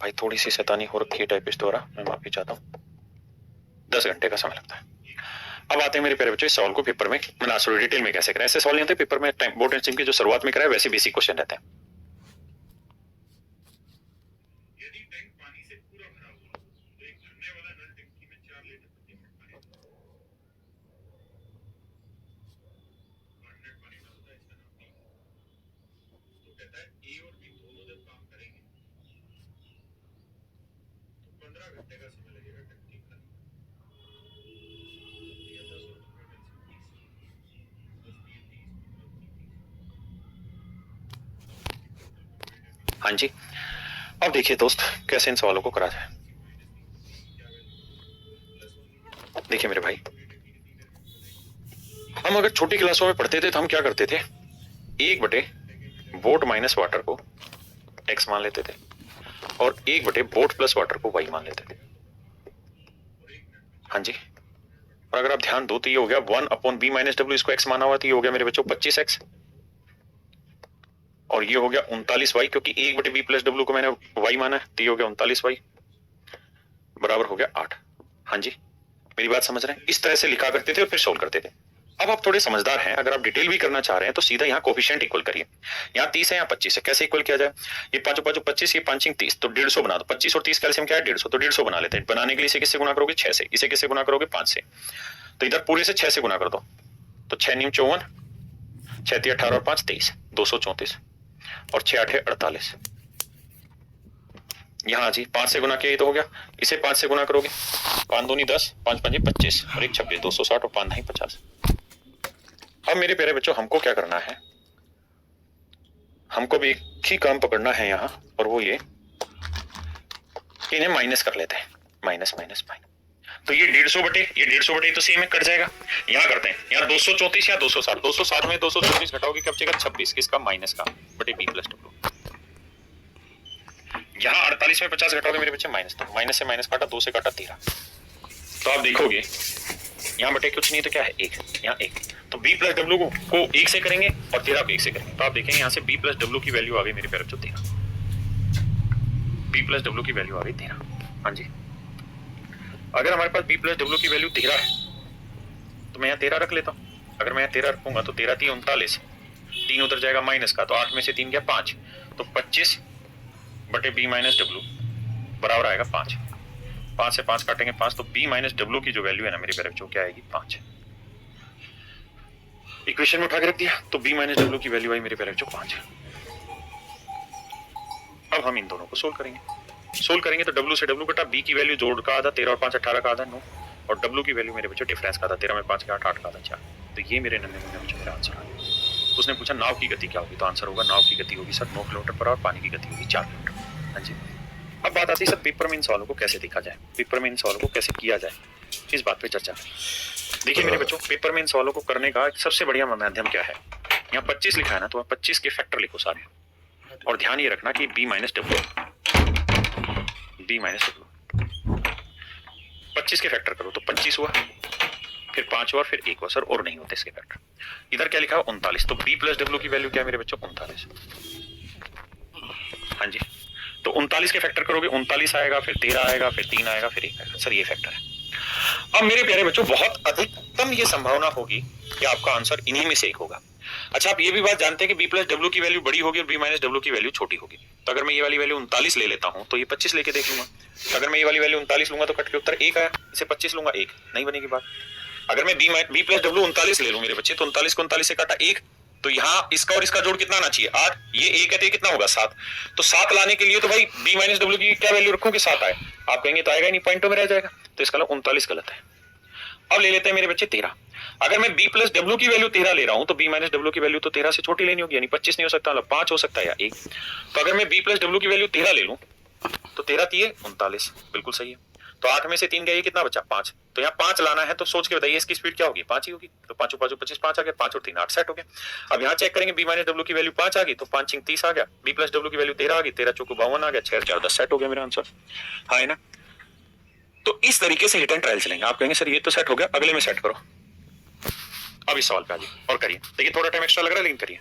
Speaker 1: भाई थोड़ी सी शैतानी हो रखी है टाइपिस्ट द्वारा, मैं माफी चाहता हूँ। 10 घंटे का समय लगता है। अब आते हैं मेरे प्यारे बच्चों इस सवाल को पेपर में मैंने डिटेल में कैसे कराया। ऐसे सवाल नहीं होते पेपर में, टाइम बोर्ड एंड स्ट्रीम के जो शुरुआत में कराया वैसे बेसिक क्वेश्चन रहते हैं। हाँ जी। अब देखिए दोस्त कैसे इन सवालों को करा जाए। देखिए मेरे भाई, हम अगर छोटी क्लासों में पढ़ते थे तो हम क्या करते थे, 1 बटे बोट माइनस वाटर को x मान लेते थे और 1 बटे बोट प्लस वाटर को y मान लेते थे। हाँ जी। और अगर आप ध्यान दो तो ये हो गया 1 अपॉन b माइनस डब्ल्यू, इसको x माना हुआ तो ये हो गया मेरे बच्चों 25x, और ये हो गया 39y, क्योंकि 1 बटे b प्लस डब्ल्यू को मैंने y माना है तो ये हो गया 39y बराबर हो गया 8। हाँ जी, मेरी बात समझ रहे हैं? इस तरह से लिखा करते थे और फिर सोल्व करते थे। अब आप थोड़े समझदार हैं, अगर आप डिटेल भी करना चाह रहे हैं तो सीधा यहाँ कोफिशिएंट इक्वल करिए। यहाँ 30 है, यहाँ 25 है, कैसे इक्वल किया जाए? ये 5 5 25, ये 5 30, तो 150 बना दो। 25 और 30 कैल्सियम क्या है? 150, तो 150 बना लेते हैं। बनाने के लिए इसे किससे गुना करोगे? 6 से। इसे किससे गुना करोगे? 5 से। तो इधर पूरे से 6 से गुना कर दो, तो 6 न्यू 54, 6 3 18 और 5 23, 234, और 6 8 48। यहाँ जी 5 से गुना किया, ये तो हो गया। इसे 5 से गुना करोगे, 5 दूनी 10, 5 5 25 और 1 26, 260 और 5 नहीं 50। अब मेरे प्यारे बच्चों हमको क्या करना है, हमको भी एक ही काम पकड़ना है यहाँ, और वो ये इन्हें माइनस कर लेते हैं। माइनस माइनस माइनस, तो ये 150 बटे तो सेम में कट जाएगा। यहाँ करते हैं, यहाँ 234 या 260, 260 में 234 घटाओगे क्या बचेगा? 26, किसका? माइनस का, बटे बी प्लस डब्ल्यू। यहाँ 48 में 50 घटाओगे मेरे बच्चे माइनस, तो माइनस से माइनस काटा, 2 से काटा 13। तो आप देखोगे यहाँ बटे कुछ नहीं तो क्या है? 1, यहाँ 1, तो b प्लस डब्ल्यू को 1 से करेंगे और 13 को 1 से करेंगे, तो आप देखेंगे यहाँ से b प्लस डब्ल्यू की वैल्यू आ गई मेरे प्यारे बच्चों 13। b प्लस डब्ल्यू की वैल्यू आ गई 13। हाँ जी, अगर हमारे पास b प्लस डब्ल्यू की वैल्यू 13 है तो मैं यहाँ 13 रख लेता हूँ। अगर मैं यहाँ 13 रखूंगा तो 13 3 39, 3 उधर जाएगा माइनस का, तो 8 में से 3 गया 5, तो 25 बटे b माइनस डब्ल्यू बराबर आएगा 5। 5 से 5 काटेंगे 5, तो b माइनस डब्ल्यू की जो वैल्यू है ना मेरे प्यारे बच्चों क्या आएगी? 5। इक्वेशन में उठा के रख दिया, तो b माइनस डब्ल्यू की वैल्यू आई मेरे प्यारे बच्चों 5। अब हम इन दोनों को सोल्व करेंगे तो w से w कटा, b की वैल्यू जोड़ का आधा 13 और 5 18 का आधा 9, और w की वैल्यू मेरे बच्चों डिफरेंस का आधा 13 में 5 के 8 8 का आधा 4। तो ये मेरे नन्हे मुन्ने बच्चों मेरा आंसर आ गया। उसने पूछा नाव की गति क्या होगी, तो आंसर होगा नाव की गति होगी सर 9 किलोमीटर पर आवर, पानी की गति होगी 4 किलोमीटर। हाँ जी। अब बात आती है सर पेपर में इन सवालों को कैसे देखा जाए, पेपर में इन सवालों को कैसे किया जाए, इस बात पे चर्चा करें। देखिए मेरे बच्चों, पेपर में इन सवालों को करने का सबसे बढ़िया माध्यम क्या है, यहाँ 25 लिखा है ना, तो 25 के फैक्टर लिखो सारे, और ध्यान ये रखना कि b माइनस डब्ल्यू, 25 के फैक्टर करो तो 25 हुआ, फिर 5 हुआ, फिर 1 हुआ सर, और नहीं होते इसके फैक्टर। इधर क्या लिखा है 39, तो b प्लस डब्ल्यू की वैल्यू क्या है मेरे बच्चों 39। हाँ जी, तो 39 के फैक्टर करोगे 39 आएगा, फिर 13 आएगा, फिर 3 आएगा, फिर 1 आएगा सर, ये फैक्टर है। अब मेरे प्यारे बच्चों बहुत अधिकतम ये संभावना होगी कि आपका आंसर इन्हीं में से एक होगा। अच्छा, आप ये भी बात जानते हैं कि b प्लस डब्ल्यू की वैल्यू बड़ी होगी और b माइनस डब्ल्यू की वैल्यू छोटी होगी। तो अगर मैं ये वाली वैल्यू 39 ले लेता हूं तो ये 25 लेके देख लूंगा, तो अगर मैं ये वाली वैल्यू 39 लूंगा तो कट के उत्तर 1 आया, इसे 25 लूंगा 1 नहीं बनेगी बात। अगर मैं b प्लस डब्ल्यू 39 ले लूं मेरे बच्चे, तो 39 को 39 से काटा 1, तो यहाँ इसका और इसका जोड़ कितना आना चाहिए 8, ये 1 है तो ये कितना होगा 7, तो 7 लाने के लिए तो भाई b माइनस डब्ल्यू की क्या वैल्यू रखोगे 7 आए, आप कहेंगे तो आएगा ही नहीं, पॉइंटों में रह जाएगा, तो इसका 39 गलत है। अब ले लेते हैं मेरे बच्चे 13, अगर मैं b प्लस डब्ल्यू की वैल्यू 13 ले रहा हूं तो b माइनस डब्ल्यू की वैल्यू तो 13 से छोटी लेनी होगी, यानी 25 नहीं हो सकता, मतलब 5 हो सकता है या 1। तो अगर मैं b प्लस डब्ल्यू की वैल्यू 13 ले लूं तो 13 3 39, बिल्कुल सही है। तो 8 में से 3 गया, ये कितना बचा 5, तो यहाँ 5 लाना है, तो सोच के बताइए इसकी स्पीड क्या होगी 5 ही होगी, तो 5 5 25 5 आ गया, 5 और 3 8 सेट हो गया। अब यहाँ चेक करेंगे b माइनस डब्ल्यू की वैल्यू 5 आ गई, तो 5 6 30 आ गया, b प्लस डब्ल्यू की वैल्यू 13 आ गई, 13 चौको 52 आ गया, 6 4 10 सेट हो गया मेरा आंसर, हाँ है ना। तो इस तरीके से हिट एंड ट्रायल चलेंगे। आप कहेंगे सर ये तो सेट हो गया, अगले में सेट करो। अब इस सवाल पे आ जाइए और करिए, देखिए थोड़ा टाइम एक्स्ट्रा लग रहा है लेकिन करिए।